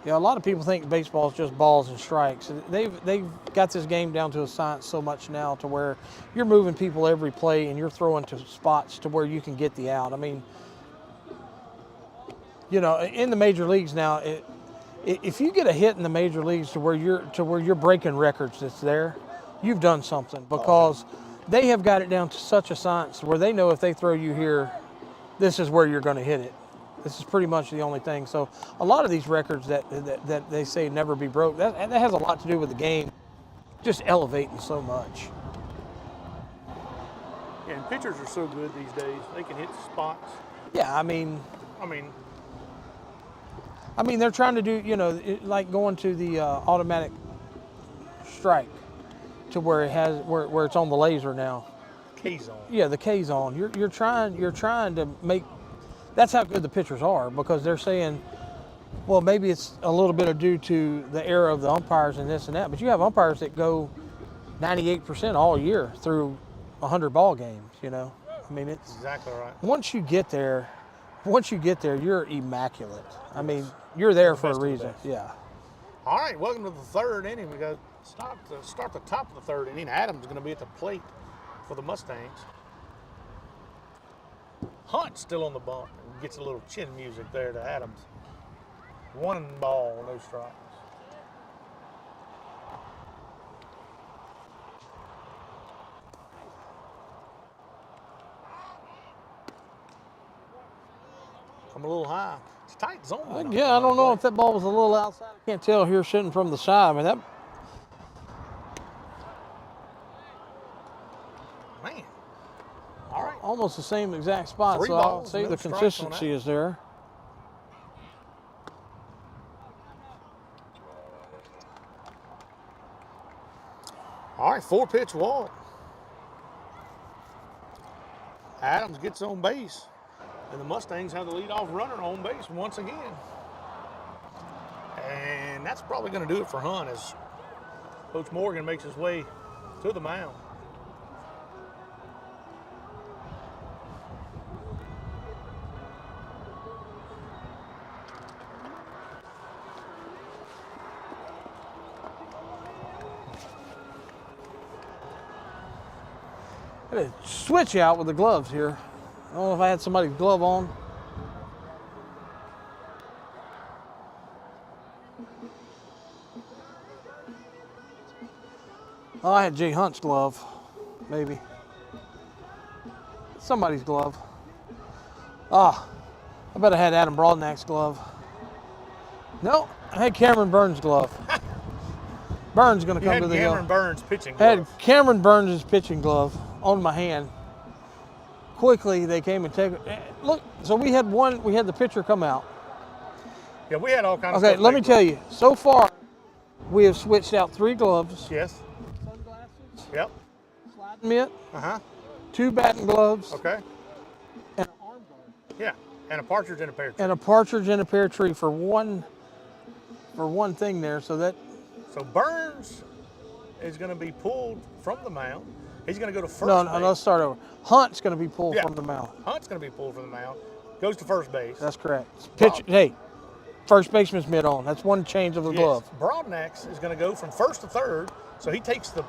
A lot of people think baseball is just balls and strikes. They've got this game down to a science so much now to where you're moving people every play and you're throwing to spots to where you can get the out. I mean, in the major leagues now, if you get a hit in the major leagues to where you're breaking records that's there, you've done something because they have got it down to such a science where they know if they throw you here, this is where you're going to hit it. This is pretty much the only thing. So a lot of these records that they say never be broke, that has a lot to do with the game just elevating so much. Yeah, and pitchers are so good these days. They can hit spots. Yeah, I mean, they're trying to do, like going to the automatic strike to where it has where it's on the laser now. K-zone. Yeah, the K-zone. You're trying to make. That's how good the pitchers are because they're saying, well, maybe it's a little bit due to the era of the umpires and this and that, but you have umpires that go 98% all year through 100 ball games. I mean, it's exactly right. Once you get there, you're immaculate. I mean, you're there for a reason. Yeah. All right, welcome to the third inning. We got to start the top of the third inning. Adams is going to be at the plate for the Mustangs. Hunt still on the bump and gets a little chin music there to Adams. 1 ball, no strikes. Come a little high. It's a tight zone. Yeah, I don't know if that ball was a little outside. I can't tell here sitting from the side. I mean, Man. All right. Almost the same exact spot, 3 so I'll balls, say no the consistency is there. All right, 4-pitch walk. Adams gets on base, and the Mustangs have the leadoff runner on base once again. And that's probably going to do it for Hunt as Coach Morgan makes his way to the mound. I had to switch out with the gloves here. I don't know if I had somebody's glove on. Oh, I had Jay Hunt's glove, maybe. Somebody's glove. Ah, I bet I had Adam Broadnack's glove. No, I had Cameron Burns' glove. Burns going to come to the hill. Cameron Burns pitching I had glove. Cameron Burns' pitching glove on my hand. Quickly, they came and take it. Look, so we had the pitcher come out. Yeah, we had all kinds of Okay, stuff. let me tell you, so far, we have switched out 3 gloves. Yes. Sunglasses. Yep. Sliding mitt. Uh-huh. 2 batting gloves. Okay. And an arm guard. Yeah, and a partridge in a pear tree. And a partridge in a pear tree for one thing there, so that. So Burns is going to be pulled from the mound. He's going to go to first No, base. let's start over. Hunt's going to be pulled from the mound. Hunt's going to be pulled from the mound. Goes to first base. That's correct. Pitch. Hey, first baseman's mitt on. That's one change of the glove. Broadnax is going to go from first to third, so he takes the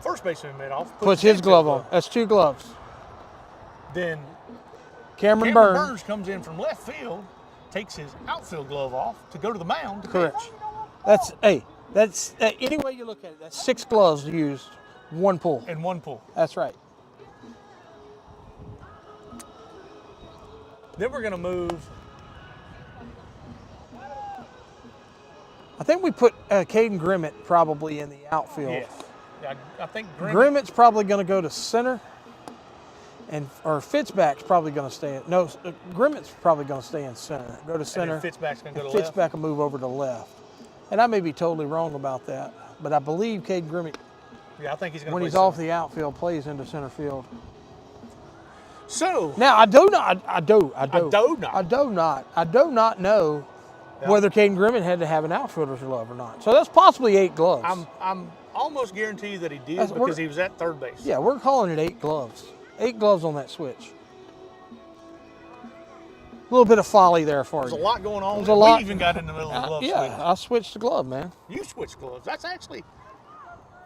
first baseman mitt off. Puts his glove on. That's 2 gloves. Then Cameron Burns comes in from left field, takes his outfield glove off to go to the mound to Correct. pitch. That's any way you look at it. That's 6 gloves used, 1 pull. And 1 pull. That's right. Then we're going to move. I think we put Caden Grimmett probably in the outfield. Yes. I think Grimmett's probably going to go to center, or Fitzback's probably going to stay in. No, Grimmett's probably going to stay in center. Go to center. And Fitzback's going to go to left. Fitzback will move over to left. And I may be totally wrong about that, but I believe Caden Grimmett, Yeah, I think he's going to when play he's center. off the outfield, plays into center field. So Now I do not know whether Caden Grimmett had to have an outfielder's glove or not. So that's possibly 8 gloves. I'm almost guaranteed that he did because he was at third base. Yeah, we're calling it 8 gloves. 8 gloves on that switch. A little bit of folly there for you. There's a lot going on. There's a lot. We even got in the middle of the glove switch. I switched the glove, man. You switched gloves. That's actually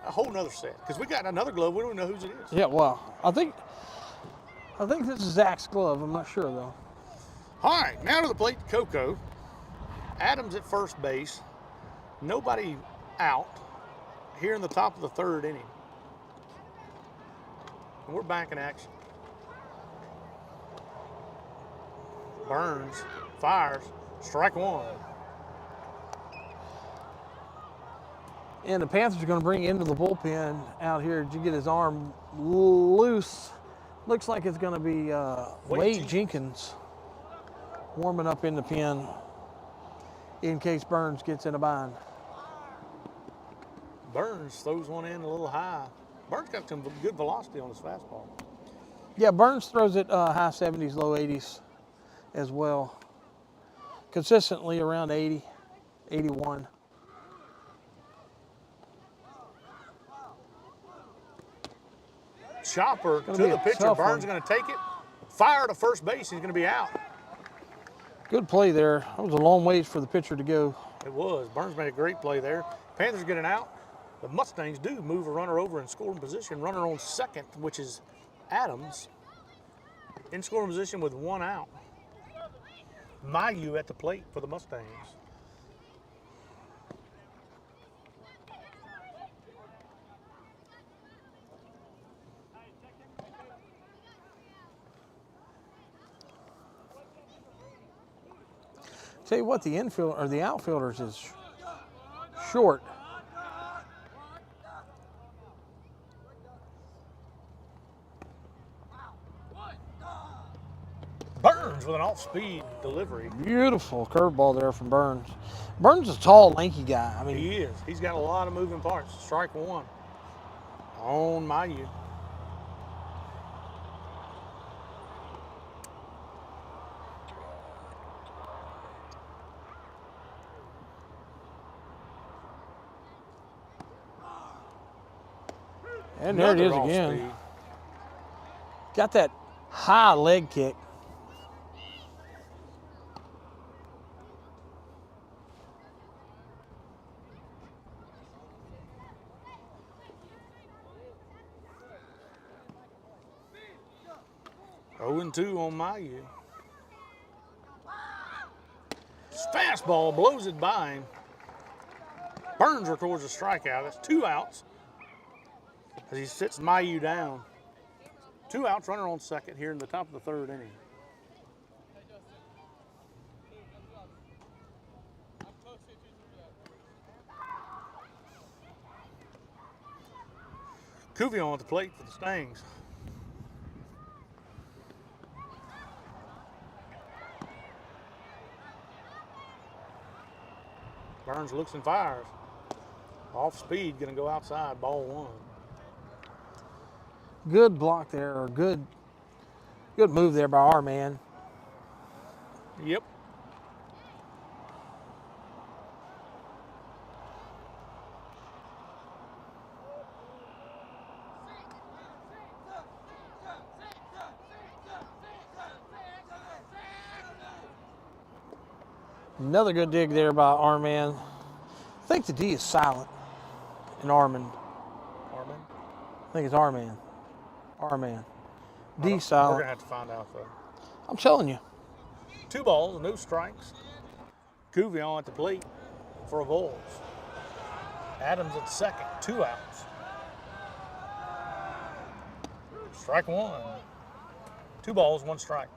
a whole nother set because we got another glove. We don't know whose it is. Yeah, well, I think this is Zach's glove. I'm not sure though. All right, now to the plate, Coco. Adams at first base. Nobody out. Here in the top of the 3rd inning. And we're back in action. Burns fires. Strike 1. And the Panthers are going to bring into the bullpen out here. Did you get his arm loose? Looks like it's going to be Wade Jenkins warming up in the pen in case Burns gets in a bind. Burns throws one in a little high. Burns got some good velocity on his fastball. Yeah, Burns throws it high 70s, low 80s as well. Consistently around 80, 81. Chopper to the pitcher. Burns going to take it. Fire to first base. He's going to be out. Good play there. That was a long ways for the pitcher to go. It was. Burns made a great play there. Panthers get it out. The Mustangs do move a runner over in scoring position. Runner on second, which is Adams, in scoring position with 1 out. Mayu at the plate for the Mustangs. Tell you what, the infield or the outfielders is short. Burns with an off-speed delivery. Beautiful curveball there from Burns. Burns is a tall, lanky guy. I mean, He is. He's got a lot of moving parts. Strike 1 on Mayu. And there it is Another again. off-speed. Got that high leg kick. Oh and 2 on Mayu. His fastball blows it by him. Burns records a strikeout. That's 2 outs as he sits Mayu down. 2 outs, runner on second here in the top of the 3rd inning. Cuvion at the plate for the Stangs. Burns looks and fires. Off speed, gonna go outside, ball 1. Good block there, or good move there by our man. Yep. Another good dig there by our man. I think the D is silent in Armand. Armin. I think it's our man. Our man. D We're silent. gonna have to find out though. I'm telling you. 2 balls, no strikes. Cuvion at the plate for Avoyelles. Adams at second, 2 outs. Strike 1. 2 balls, 1 strike.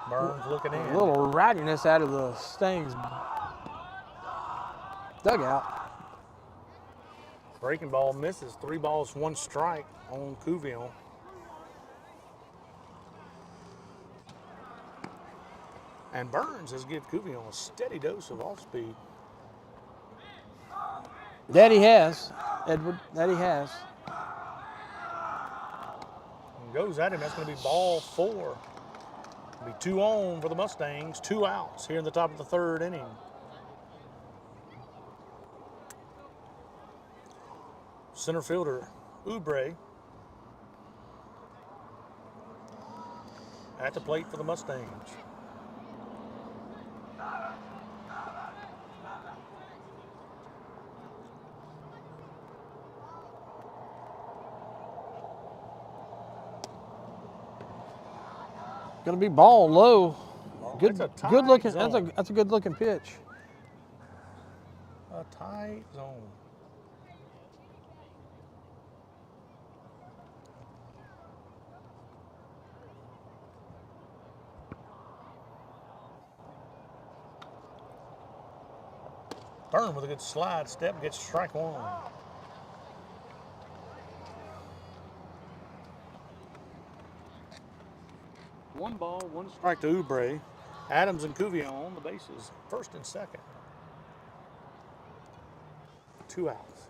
Burns looking in. A little rattiness out of the Stangs dugout. Breaking ball misses. 3 balls, 1 strike on Cuvion. And Burns has given Cuvion a steady dose of off speed. That he has, Edward. That he has. And goes at him. That's going to be ball 4. It'll be 2 on for the Mustangs. 2 outs here in the top of the 3rd inning. Center fielder Oubre at the plate for the Mustangs. Gonna be ball low. Good, That's a good looking. tight zone. That's a good looking pitch. A tight zone. Burn with a good slide step, gets strike 1. One ball, 1 strike to Oubre. Adams and Cuvion on the bases, 1st and 2nd. 2 outs.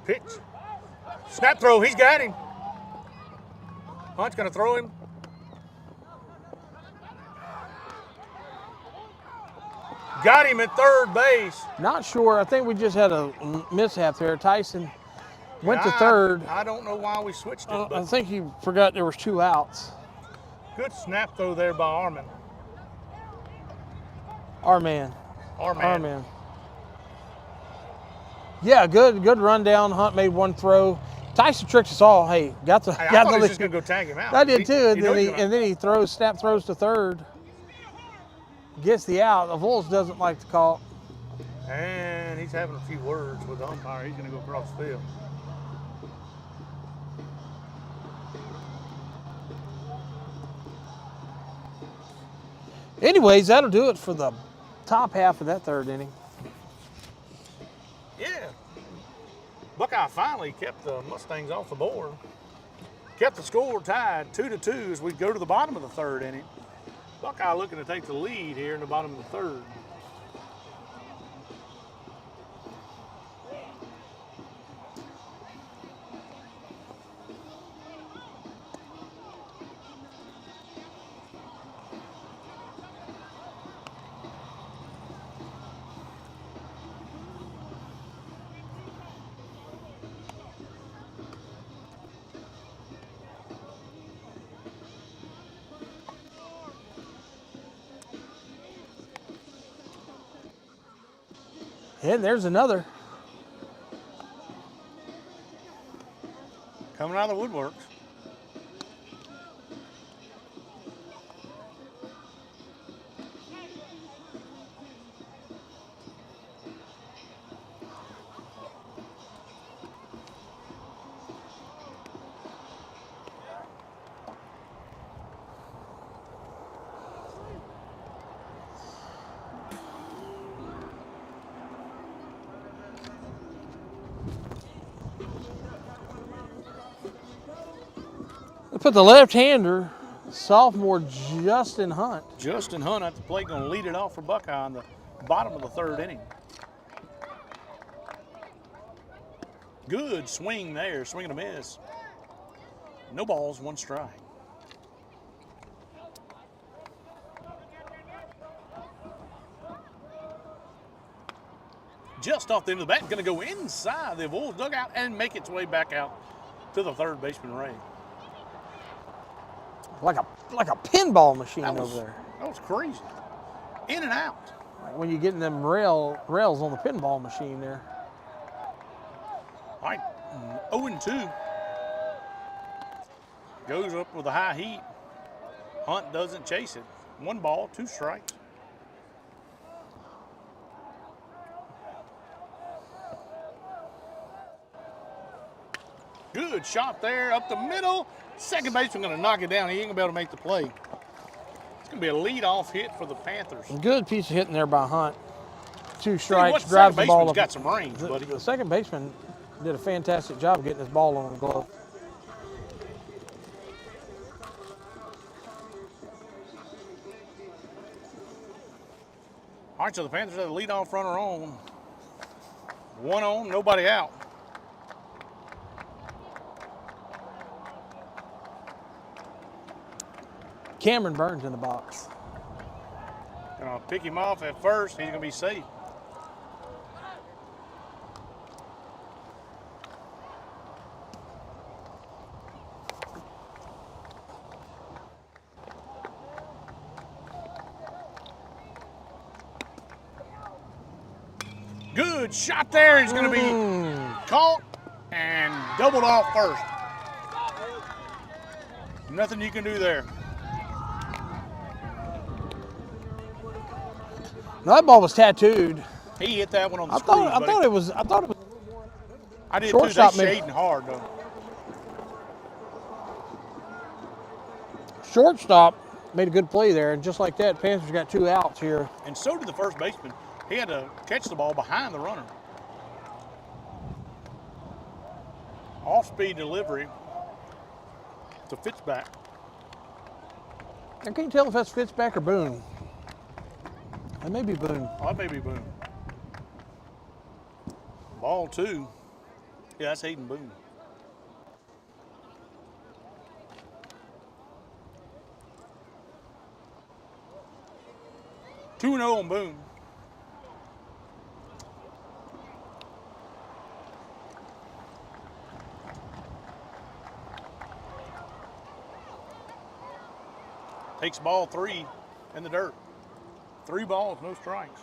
Pitch. Snap throw, he's got him. Hunt's gonna throw him. Got him at 3rd base. Not sure. I think we just had a mishap there. Tyson went to 3rd. I don't know why we switched it, I but think he forgot there was 2 outs. good snap throw there by Armin. Our man. Our Our man. man. Yeah, good rundown. Hunt made 1 throw. Tyson tricked us all. Hey, got the. Hey, I got thought the he was just gonna go tag him out. I did too. And knows then he's gonna- he throws throws to 3rd. Gets the out. Avoyelles doesn't like the call. And he's having a few words with the umpire. He's gonna go across the field. Anyways, that'll do it for the top half of that 3rd inning. Yeah. Buckeye finally kept the Mustangs off the board. Kept the score tied 2-2 as we go to the bottom of the 3rd inning. Buckeye looking to take the lead here in the bottom of the third. And there's another. Coming out of the woodworks. They put the left-hander, sophomore Justin Hunt. Justin Hunt at the plate going to lead it off for Buckeye on the bottom of the third inning. Good swing there, swing and a miss. No balls, one strike. Just off the end of the bat, going to go inside the Avoyelles dugout and make its way back out to the third baseman, Ray. Like a pinball machine over there. That was crazy. In and out. Like when you're getting them rails on the pinball machine there. All right, 0-2. Goes up with a high heat. Hunt doesn't chase it. 1 ball, 2 strikes. Good shot there up the middle. Second baseman going to knock it down. He ain't going to be able to make the play. It's going to be a leadoff hit for the Panthers. Good piece of hitting there by Hunt. 2 strikes, The drives the ball baseman's up. got some range, buddy. The second baseman did a fantastic job of getting his ball on the glove. All right, so the Panthers have the leadoff runner on. 1 on, nobody out. Cameron Burns in the box. Gonna pick him off at first. He's gonna be safe. Good shot there. He's gonna be caught and doubled off first. Nothing you can do there. Now, that ball was tattooed. He hit that one on the I screws, thought it was. I did shortstop too. They made- shading hard though. Shortstop made a good play there, and just like that, Panthers got 2 outs here. And so did the first baseman. He had to catch the ball behind the runner. Off-speed delivery to Fitzback. I can't tell if that's Fitzback or Boone. That may be Boone. Oh, that may be Boone. Ball 2. Yeah, that's Hayden Boone. Two 2-0 on Boone. Takes ball 3 in the dirt. 3 balls, no strikes.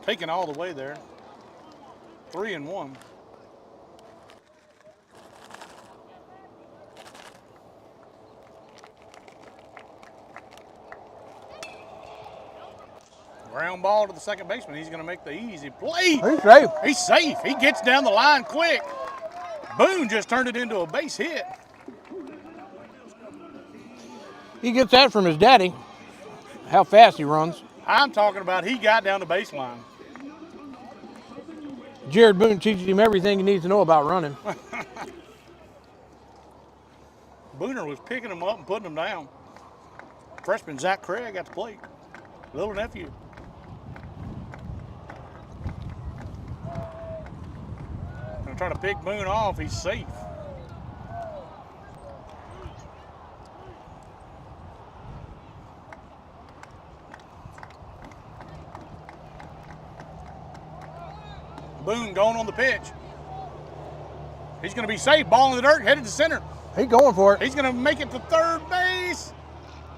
Taken all the way there. 3-1. Ground ball to the second baseman. He's going to make the easy play. He's safe. He's safe. He gets down the line quick. Boone just turned it into a base hit. He gets that from his daddy, how fast he runs. I'm talking about he got down the baseline. Jared Boone teaches him everything he needs to know about running. Booner was picking them up and putting them down. Freshman Zach Craig at the plate. Little nephew. Gonna try to pick Boone off. He's safe. Boone going on the pitch. He's going to be safe. Ball in the dirt, headed to center. He's going for it. He's going to make it to third base.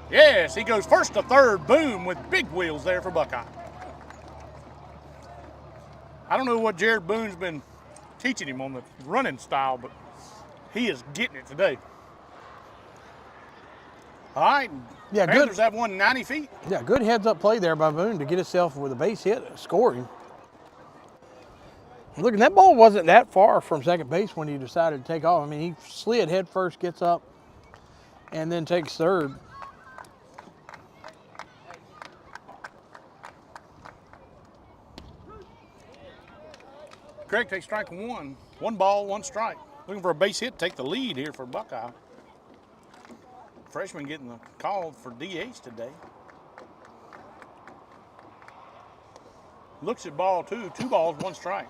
Yes, he goes first to third. Boom, with big wheels there for Buckeye. I don't know what Jared Boone's been teaching him on the running style, but he is getting it today. All right. Yeah, Panthers good. have won 90 feet. Yeah, good heads-up play there by Boone to get himself with a base hit, scoring. Look, and that ball wasn't that far from second base when he decided to take off. I mean, he slid head first, gets up, and then takes third. Craig takes strike one. 1 ball, 1 strike. Looking for a base hit, take the lead here for Buckeye. Freshman getting the call for DH today. Looks at ball 2. 2 balls, 1 strike.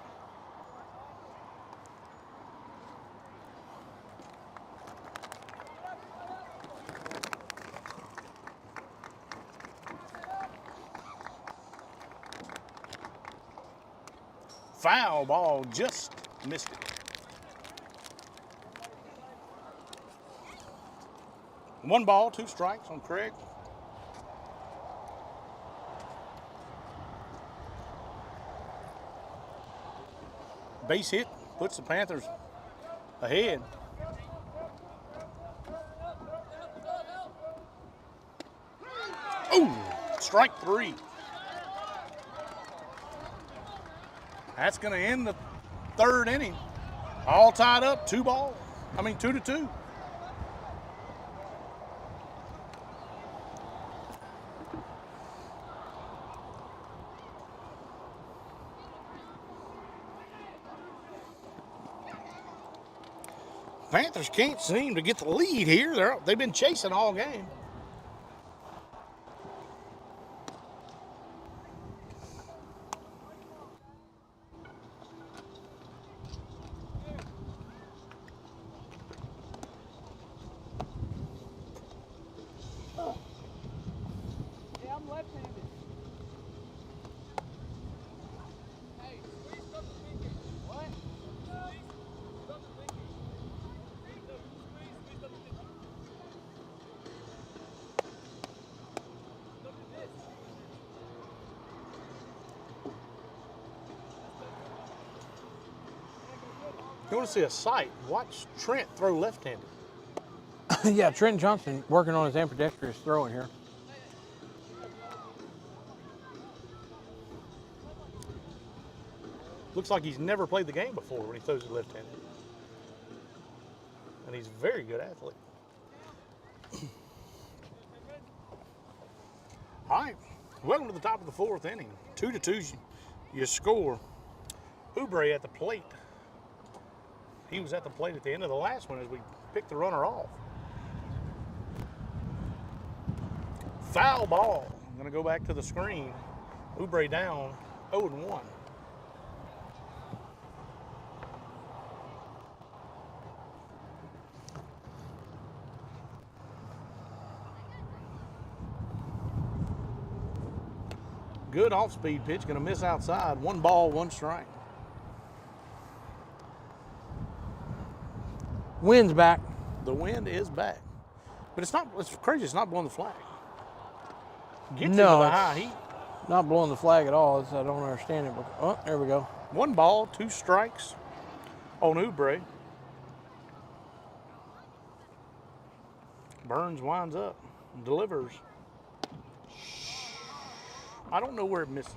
Foul ball, just missed it. One ball, 2 strikes on Craig. Base hit puts the Panthers ahead. Oh, strike 3. That's going to end the third inning. All tied up, 2-2. Panthers can't seem to get the lead here. They've been chasing all game. You want to see a sight? Watch Trent throw left-handed. Yeah, Trent Johnson working on his ambidextrous throwing here. Looks like he's never played the game before when he throws it left-handed. And he's a very good athlete. All right, welcome to the top of the 4th inning. 2-2, you score. Oubre at the plate. He was at the plate at the end of the last one as we picked the runner off. Foul ball. I'm going to go back to the screen. Oubre down, 0-1. Good off-speed pitch, going to miss outside. 1 ball, 1 strike. Wind's back. The wind is back. But it's crazy, it's not blowing the flag. Gets No, into the it's high heat. not blowing the flag at all. I don't understand it. But, oh, there we go. 1 ball, 2 strikes on Oubre. Burns winds up, delivers. I don't know where it misses.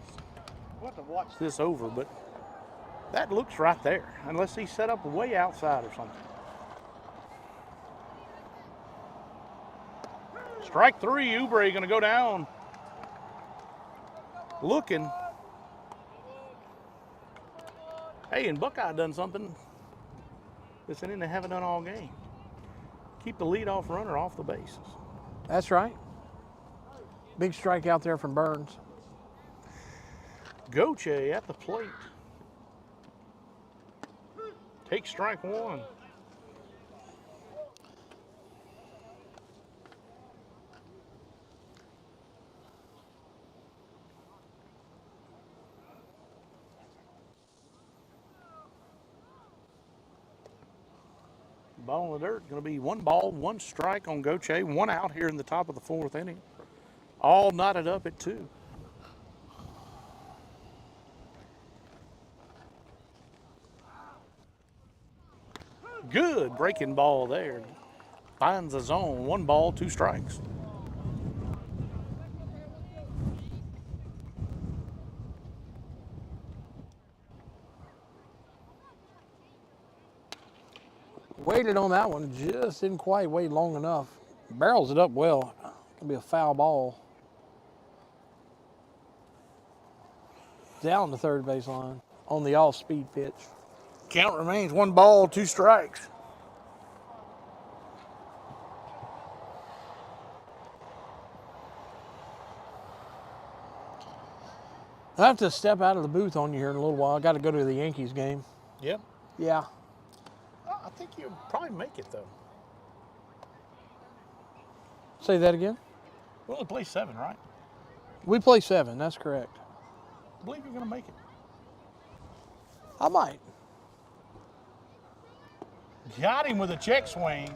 We'll have to watch this over, but that looks right there, unless he set up way outside or something. Strike 3, Oubre going to go down. Looking Hey, and Buckeye done something that they haven't done all game. Keep the leadoff runner off the bases. That's right. Big strike out there from Burns. Goche at the plate. Take strike one. Ball in the dirt. Going to be 1 ball, 1 strike on Goche. 1 out here in the top of the 4th inning. All knotted up at 2. Good breaking ball there. Finds the zone. 1 ball, 2 strikes. Waited on that one, just didn't quite wait long enough. Barrels it up well. Gonna be a foul ball. Down the third baseline on the off-speed pitch. Count remains 1 ball, 2 strikes. I have to step out of the booth on you here in a little while. I got to go to the Yankees game. Yep. Yeah. I think you'll probably make it, though. Say that again? We only play 7, right? We play 7, that's correct. I believe you're going to make it. I might. Got him with a check swing,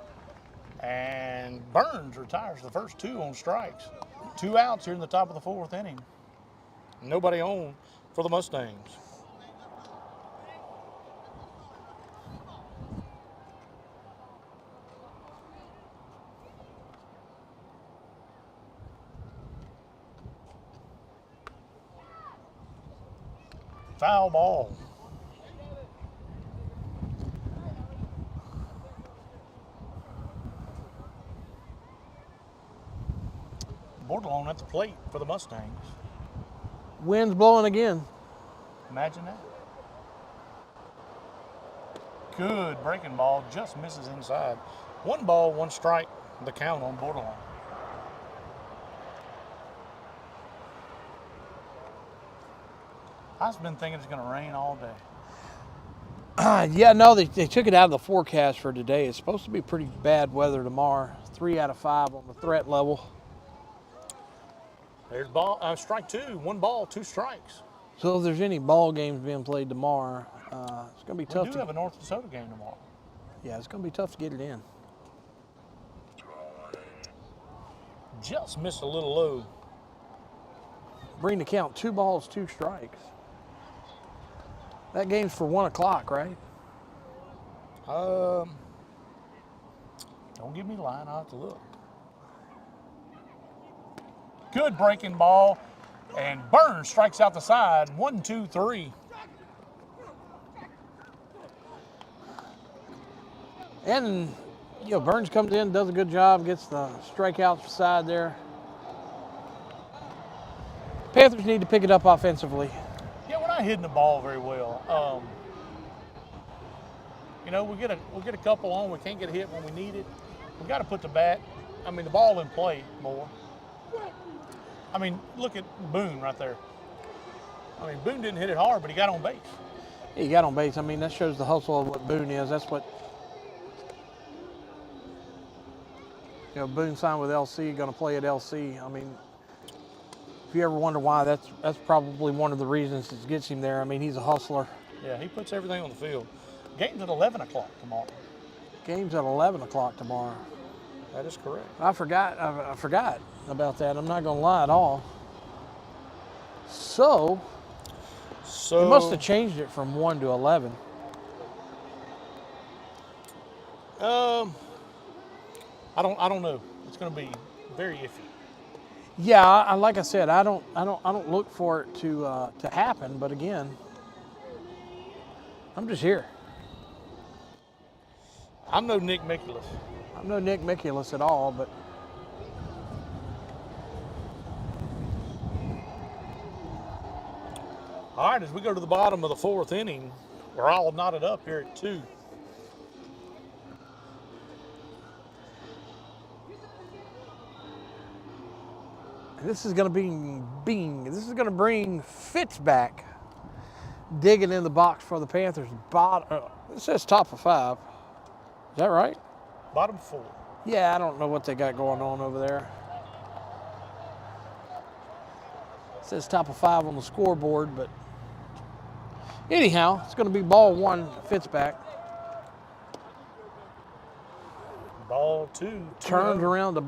and Burns retires the first 2 on strikes. 2 outs here in the top of the 4th inning. Nobody on for the Mustangs. Foul ball. Bordelon at the plate for the Mustangs. Wind's blowing again. Imagine that. Good breaking ball, just misses inside. 1 ball, 1 strike, the count on Bordelon. I've been thinking it's going to rain all day. Yeah, no, they took it out of the forecast for today. It's supposed to be pretty bad weather tomorrow. 3 out of 5 on the threat level. There's strike 2, 1 ball, 2 strikes. So if there's any ball games being played tomorrow, it's going to be tough. We do have a North Dakota game tomorrow. Yeah, it's going to be tough to get it in. Just missed a little low. Bring the count 2 balls, 2 strikes. That game's for 1 o'clock, right? Don't give me the line. I'll have to look. Good breaking ball, and Burns strikes out the side. 1, 2, 3. And, Burns comes in, does a good job, gets the strikeouts side there. Panthers need to pick it up offensively. Yeah, we're not hitting the ball very well. We'll get a couple on. We can't get a hit when we need it. We got to put the ball in play more. Look at Boone right there. Boone didn't hit it hard, but he got on base. He got on base. That shows the hustle of what Boone is. That's what, Boone signed with LC, going to play at LC. If you ever wonder why, that's probably one of the reasons that gets him there. he's a hustler. Yeah, he puts everything on the field. Game's at 11 o'clock tomorrow. Game's at 11 o'clock tomorrow. That is correct. I forgot about that. I'm not going to lie at all. So they must have changed it from 1 to 11. I don't know. It's going to be very iffy. Yeah, like I said, I don't look for it to happen. But again, I'm just here. I'm no Nick Mikulas. I'm no Nick Mikulas at all, but all right, as we go to the bottom of the 4th inning, We're all knotted up here at 2. This is going to be Bing. This is going to bring Fitz back, digging in the box for the Panthers. It says top of 5. Is that right? Bottom 4. Yeah, I don't know what they got going on over there. It says top of 5 on the scoreboard, but anyhow, it's going to be ball 1, Fitz back. Ball 2. Turns around the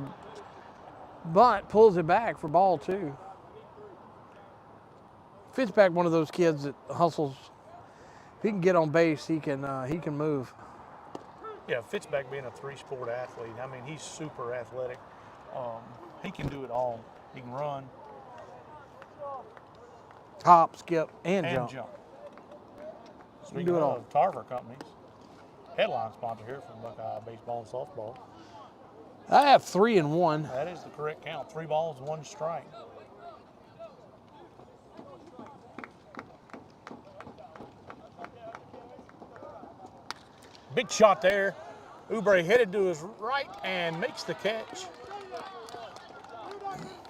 bunt, pulls it back for ball 2. Fitzpatrick, one of those kids that hustles. If he can get on base, he can move. Yeah, Fitzpatrick being a 3-sport athlete, I mean, he's super athletic. He can do it all. He can run. Hop, skip, and jump. Speaking do it all. of Tarver Companies, headline sponsor here for Buckeye Baseball and Softball. I have 3 and 1. That is the correct count. 3 balls, 1 strike. Big shot there. Oubre headed to his right and makes the catch.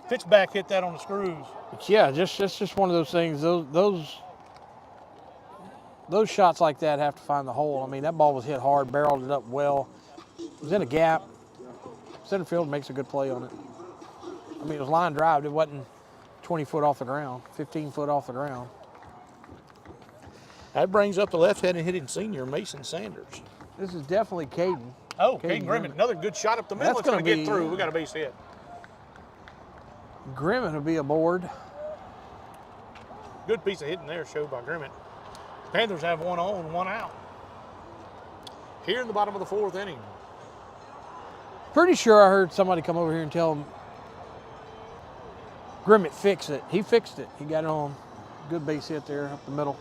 Fitzpatrick hit that on the screws. Yeah, just one of those things. Those shots like that have to find the hole. I mean, that ball was hit hard, barreled it up well. It was in a gap. Center field makes a good play on it. I mean, it was line drive. It wasn't 20 foot off the ground, 15 foot off the ground. That brings up the left-handed hitting senior, Mason Sanders. This is definitely Caden. Oh, Caden Grimmett, another good shot up the middle. That's It's going to gonna get be- through. We got a base hit. Grimmett will be aboard. Good piece of hitting there, showed by Grimmett. Panthers have 1 on, 1 out. Here in the bottom of the 4th inning. Pretty sure I heard somebody come over here and tell him Grimmett fix it. He fixed it. He got it on. Good base hit there up the middle.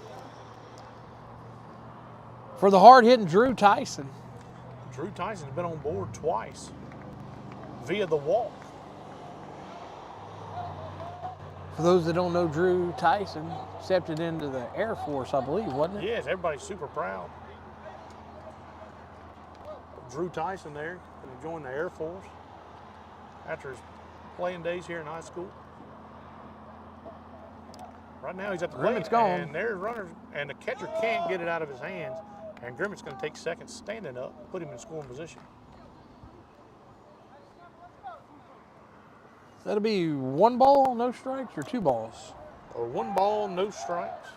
For the hard-hitting Drew Tyson. Drew Tyson's been on board twice via the walk. For those that don't know, Drew Tyson accepted into the Air Force, I believe, wasn't it? Yes, everybody's super proud. Drew Tyson there, going to join the Air Force after his playing days here in high school. Right now he's at the Grimmett's plate, gone. and there's runners, and the catcher can't get it out of his hands, and Grimmett's going to take second standing up, put him in scoring position. That'll be 1 ball, no strikes, or 2 balls? Or 1 ball, no strikes.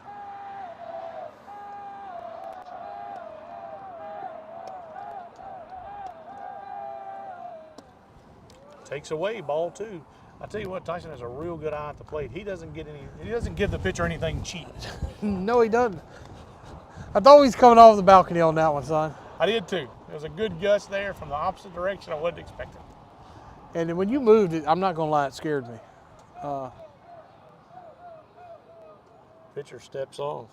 Takes away ball 2. I tell you what, Tyson has a real good eye at the plate. He doesn't give the pitcher anything cheap. No, he doesn't. I thought he was coming off the balcony on that one, son. I did too. There was a good gust there from the opposite direction I wasn't expecting. And then when you moved it, I'm not going to lie, it scared me. Pitcher steps off.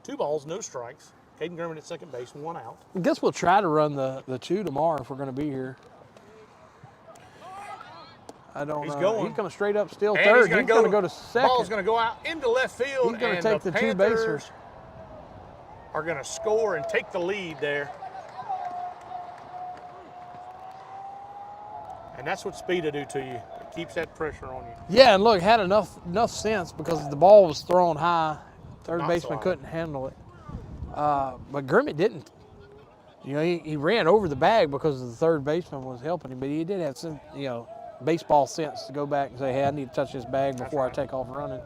2 balls, no strikes. Caden Grimmett at second base, 1 out. I guess we'll try to run the 2 tomorrow if we're going to be here. I don't know. He's going. He's coming straight up still And third. he's He's going to go to second. Ball's going to go out into left field. He's gonna and take the 2 Panthers basers. are going to score and take the lead there. And that's what speed will do to you. It keeps that pressure on you. Yeah, and look, had enough sense because the ball was thrown high. Third Not baseman so couldn't handle it. But Grimmett didn't. You know, he ran over the bag because the third baseman was helping him, but he did have some, baseball sense to go back and say, hey, I need to touch this bag before I take off running.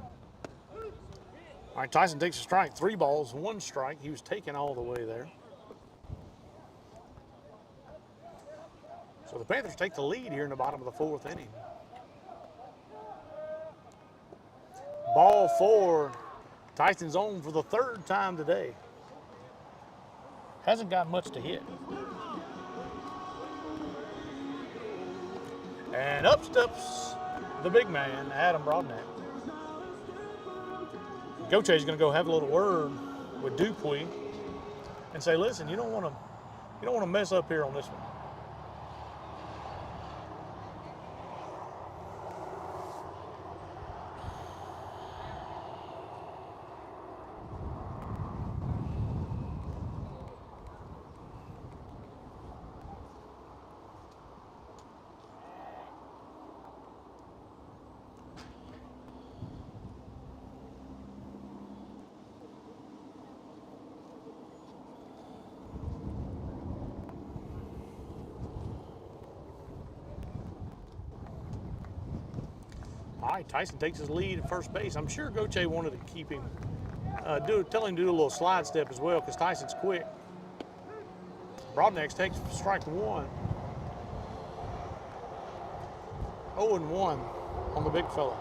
All right, Tyson takes a strike. 3 balls, 1 strike. He was taken all the way there. So the Panthers take the lead here in the bottom of the 4th inning. Ball 4. Tyson's on for the 3rd time today. Hasn't got much to hit. And up steps the big man, Adam Broadnack. Goche's going to go have a little word with Dupuy and say, listen, you don't want to mess up here on this one. All right, Tyson takes his lead at first base. I'm sure Goche wanted to keep him, tell him to do a little slide step as well because Tyson's quick. Broadnex takes strike one. 0-1 on the big fella.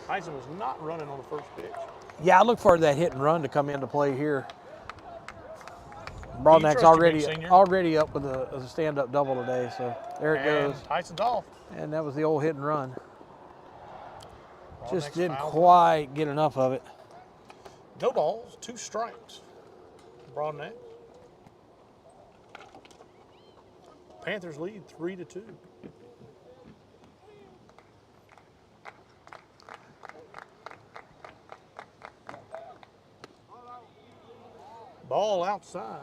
Tyson was not running on the first pitch. Yeah, I look for that hit and run to come into play here. Broadneck's already up with a stand-up double today, so there it goes. Tyson's off. And that was the old hit and run. Just Broadneck's didn't fouled. quite get enough of it. No balls, 2 strikes. Broadneck. Panthers lead 3-2. Ball outside.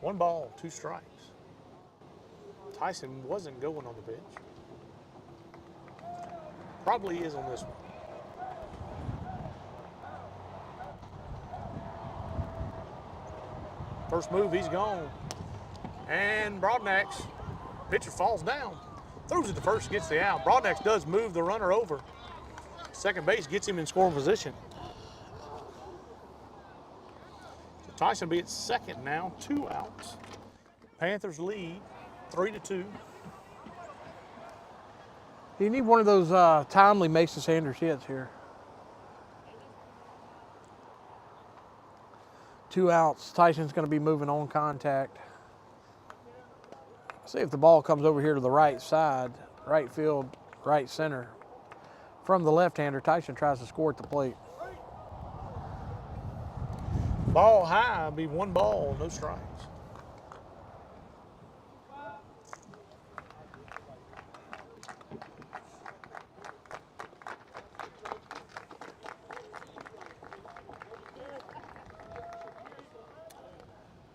1 ball, 2 strikes. Tyson wasn't going on the bench. Probably is on this one. First move, he's gone. And Broadnex, pitcher falls down. Throws it to first, gets the out. Broadnex does move the runner over. Second base gets him in scoring position. So Tyson be at second now, 2 outs. Panthers lead 3-2. You need one of those timely Mason Sanders hits here. 2 outs. Tyson's going to be moving on contact. See if the ball comes over here to the right side, right field, right center. From the left-hander, Tyson tries to score at the plate. Ball high, be 1 ball, no strikes.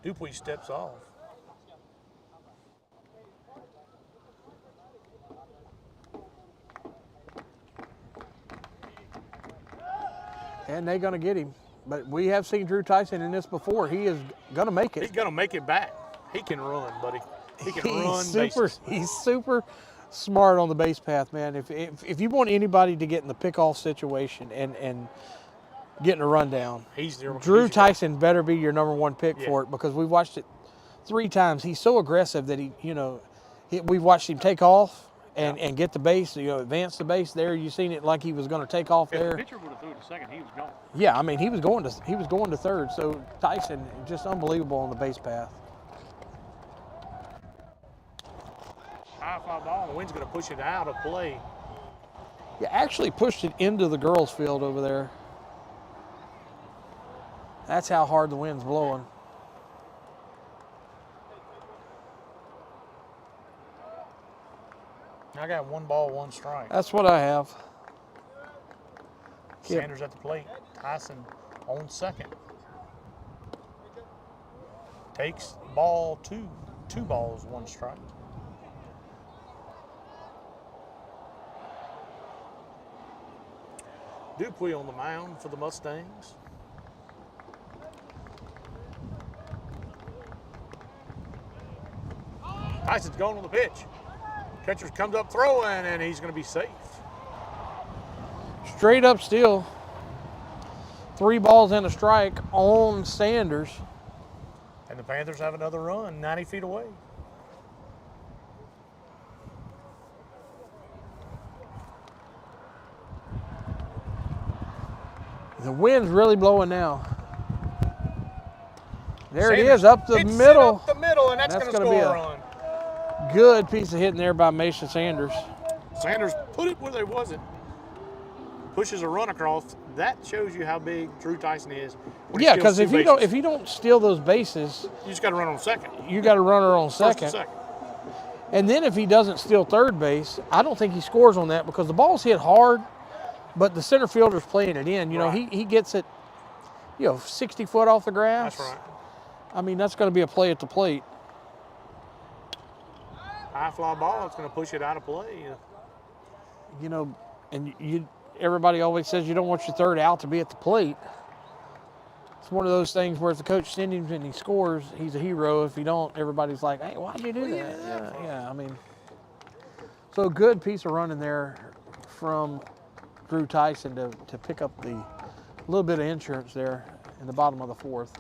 Dupuy steps off. And they're going to get him. But we have seen Drew Tyson in this before. He is going to make it. He's going to make it back. He can run, buddy. He can run bases. He's super smart on the base path, man. If you want anybody to get in the pickoff situation and getting a rundown, Drew Tyson better be your #1 pick for it, because we've watched it 3 times. He's so aggressive that we've watched him take off and get the base, advance the base there. You seen it like he was going to take off there. If the pitcher would have threw it to second, he was gone. Yeah, I mean he was going to third. So Tyson just unbelievable on the base path. High fly ball, the wind's going to push it out of play. Yeah, actually pushed it into the girls' field over there. That's how hard the wind's blowing. I got 1 ball, 1 strike. That's what I have. Sanders at the plate. Tyson on second. Takes ball 2. 2 balls, 1 strike. Dupuy on the mound for the Mustangs. Tyson's going on the pitch. Catcher comes up throwing, and he's going to be safe. Straight up steal. 3 balls and a strike on Sanders. And the Panthers have another run 90 feet away. The wind's really blowing now. There Sanders it is, up the middle. Up the middle, and that's going to score be a a run. Good piece of hitting there by Mason Sanders. Sanders put it where there wasn't. Pushes a run across. That shows you how big Drew Tyson is. Yeah, because if you don't steal those bases, you just got to run on second. You got to run her on second. And then if he doesn't steal third base, I don't think he scores on that, because the ball's hit hard, but the center fielder's playing it in. He gets it, 60 foot off the grass. That's right. I mean, that's going to be a play at the plate. High fly ball, it's going to push it out of play. And everybody always says you don't want your third out to be at the plate. it's one of those things where if the coach sends him and he scores, he's a hero. If he don't, everybody's like, hey, why'd you do that? Yeah, I mean, so a good piece of running there from Drew Tyson to pick up the little bit of insurance there in the bottom of the fourth.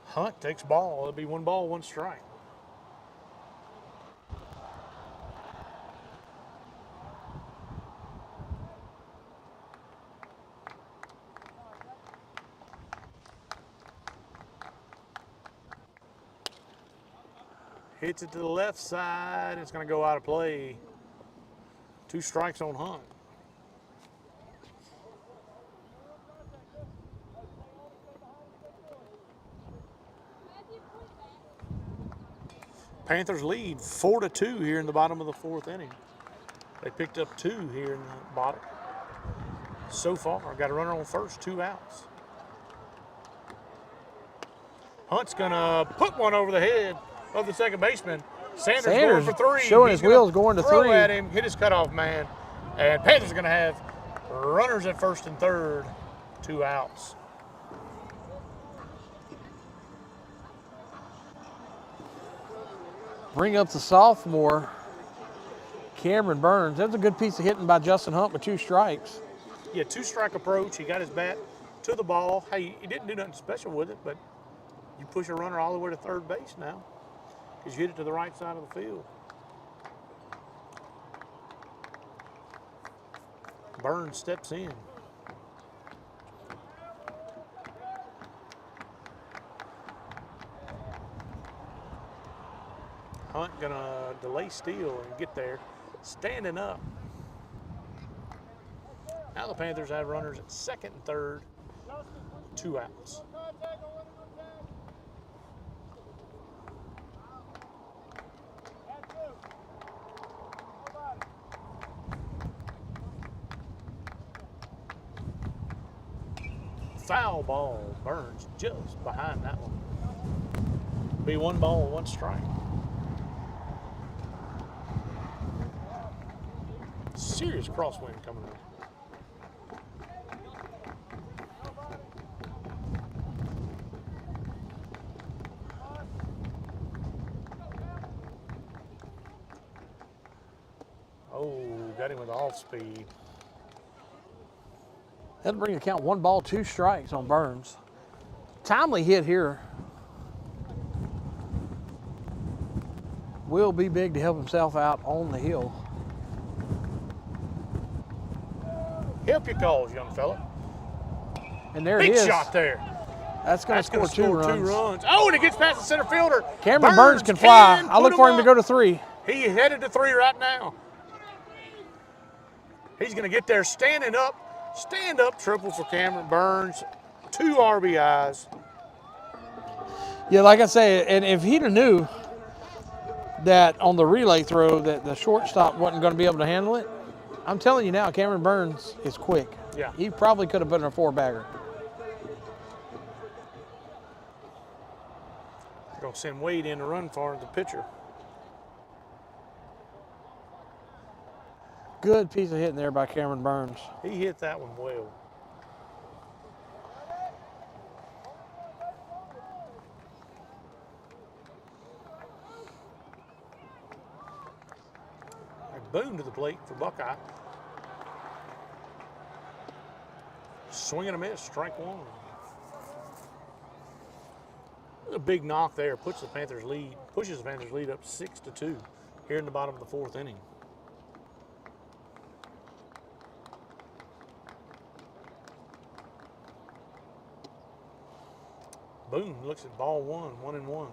Hunt takes ball. It'll be 1 ball, 1 strike. Hits it to the left side. It's going to go out of play. 2 strikes on Hunt. Panthers lead 4-2 here in the bottom of the 4th inning. They picked up 2 here in the bottom. So far, got a runner on first, 2 outs. Hunt's gonna put one over the head of the second baseman. Sanders going for 3. Showing his wheels going to 3. Throw at him, hit his cutoff man. And Panthers are gonna have runners at first and third, 2 outs. Bring up the sophomore, Cameron Burns. That was a good piece of hitting by Justin Hunt with 2 strikes. Yeah, 2-strike approach. He got his bat to the ball. Hey, he didn't do nothing special with it, but you push a runner all the way to third base now because you hit it to the right side of the field. Burns steps in. Hunt gonna delay steal and get there, standing up. Now the Panthers have runners at second and third, 2 outs. Foul ball. Burns just behind that one. Be 1 ball, 1 strike. Serious crosswind coming up. Oh, got him with off speed. That'll bring the count 1 ball, 2 strikes on Burns. Timely hit here. Will be big to help himself out on the hill. Help your cause, young fella. And there Big it is. shot there. That's going to score 2 runs. 2 runs. Oh, and it gets past the center fielder. Cameron Burns can fly. I look for him to go to 3. He headed to 3 right now. He's going to get there standing up. Stand up triple for Cameron Burns. 2 RBIs. Yeah, like I say, and if he'd have knew that on the relay throw that the shortstop wasn't going to be able to handle it, I'm telling you now, Cameron Burns is quick. Yeah. He probably could have put in a 4-bagger. They're going to send Wade in to run for the pitcher. Good piece of hitting there by Cameron Burns. He hit that one well. And Boone to the plate for Buckeye. Swing and a miss, strike 1. A big knock there pushes the Panthers lead up 6-2 here in the bottom of the 4th inning. Boone looks at ball 1, 1-1.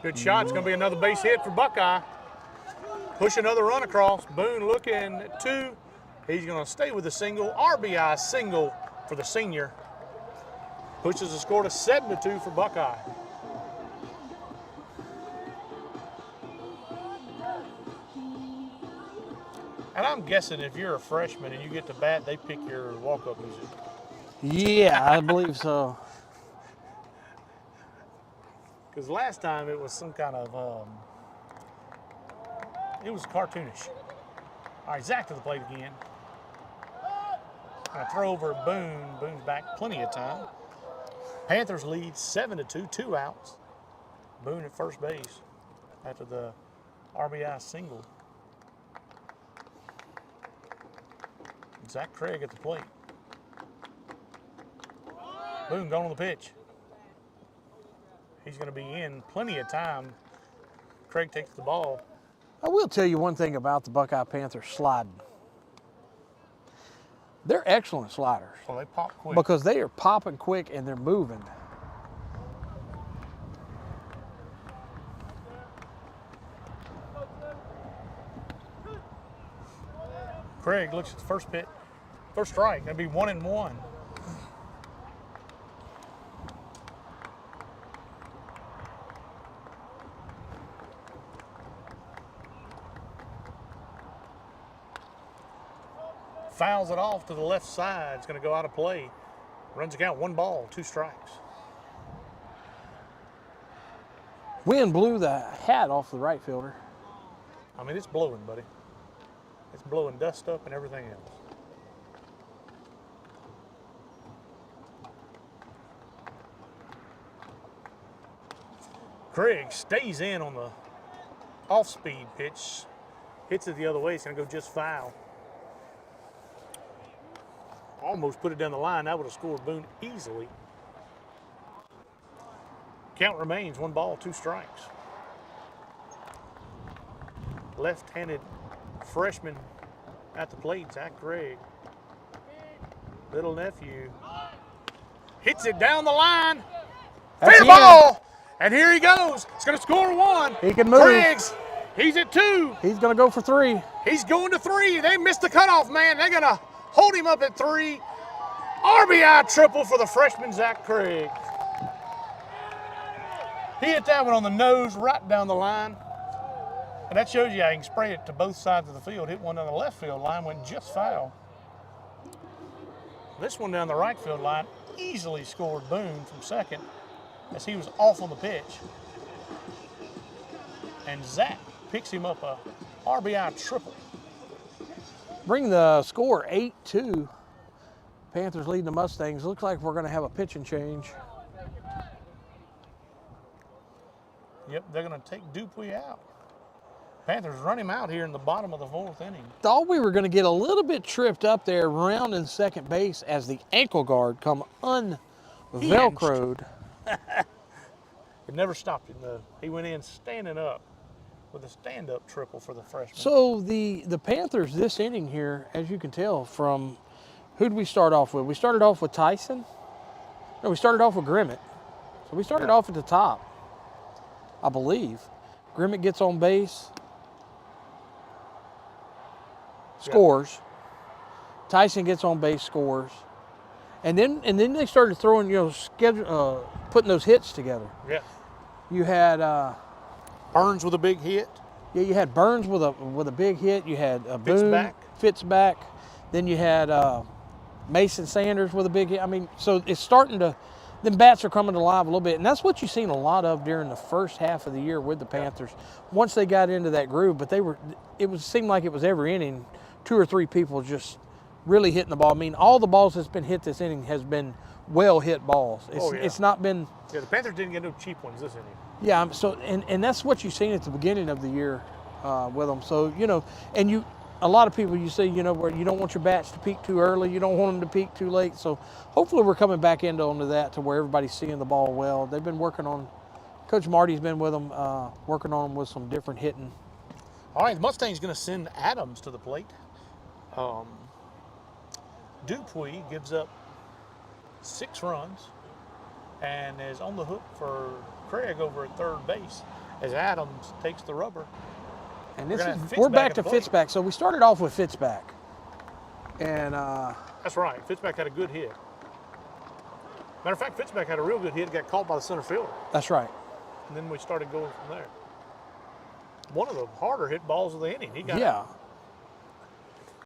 Good shot. It's going to be another base hit for Buckeye. Push another run across. Boone looking at 2. He's going to stay with the single. RBI single for the senior. Pushes the score to 7-2 for Buckeye. And I'm guessing if you're a freshman and you get to bat, they pick your walk-up music. Yeah, I believe so. Because last time it was some kind of, it was cartoonish. All right, Zach to the plate again. Gonna throw over Boone. Boone's back plenty of time. Panthers lead 7-2, 2 outs. Boone at first base after the RBI single. Zach Craig at the plate. Boone going on the pitch. He's going to be in plenty of time. Craig takes the ball. I will tell you one thing about the Buckeye Panthers sliding. They're excellent sliders. Well, they pop quick. Because they are popping quick and they're moving. Craig looks at the first pitch. First strike, that'd be 1-1. Fouls it off to the left side. It's going to go out of play. Runs the count, 1 ball, 2 strikes. Wind blew the hat off the right fielder. I mean, it's blowing, buddy. It's blowing dust up and everything else. Craig stays in on the off-speed pitch. Hits it the other way. It's going to go just foul. Almost put it down the line. That would have scored Boone easily. Count remains 1 ball, 2 strikes. Left-handed freshman at the plate, Zach Craig. Little nephew. Hits it down the line. Fair ball! And here he goes. He's going to score 1. He can move. Craigs, he's at 2. He's going to go for 3. He's going to 3. They missed the cutoff, man. They're going to hold him up at 3. RBI triple for the freshman, Zach Craig. He hit that one on the nose right down the line. And that shows you how you can spray it to both sides of the field. Hit one on the left field line, went just foul. This one down the right field line easily scored Boone from second as he was off on the pitch. And Zach picks him up a RBI triple. Bring the score 8-2. Panthers leading the Mustangs. Looks like we're going to have a pitching change. Yep, they're going to take Dupuy out. Panthers run him out here in the bottom of the 4th inning. Thought we were going to get a little bit tripped up there rounding second base as the ankle guard come un-velcroed. It never stopped him, though. He went in standing up with a stand-up triple for the freshman. So the Panthers this inning here, as you can tell from, who'd we start off with? We started off with Tyson. No, we started off with Grimmett. So we started off at the top, I believe. Grimmett gets on base, scores. Tyson gets on base, scores. And then they started throwing, putting those hits together. Yeah. You had Burns with a big hit. Yeah, you had Burns with a big hit. You had Boone, Fitzback. Then you had Mason Sanders with a big hit. I mean, so it's starting to, them bats are coming alive a little bit, and that's what you've seen a lot of during the first half of the year with the Panthers. Once they got into that groove, but seemed like it was every inning, 2 or 3 people just really hitting the ball. I mean, all the balls that's been hit this inning has been well hit balls. It's not been. Yeah, the Panthers didn't get no cheap ones this inning. Yeah, so and that's what you've seen at the beginning of the year with them. So and a lot of people you say where you don't want your bats to peak too early, you don't want them to peak too late. So hopefully we're coming back onto that to where everybody's seeing the ball well. They've been working on. Coach Marty's been with them, working on them with some different hitting. All right, the Mustangs going to send Adams to the plate. Dupuy gives up 6 runs and is on the hook for Craig over at third base as Adams takes the rubber. And we're back to Fitzback. So we started off with Fitzback. And that's right. Fitzback had a good hit. Matter of fact, Fitzback had a real good hit, got caught by the center fielder. That's right. And then we started going from there. One of the harder hit balls of the inning. He got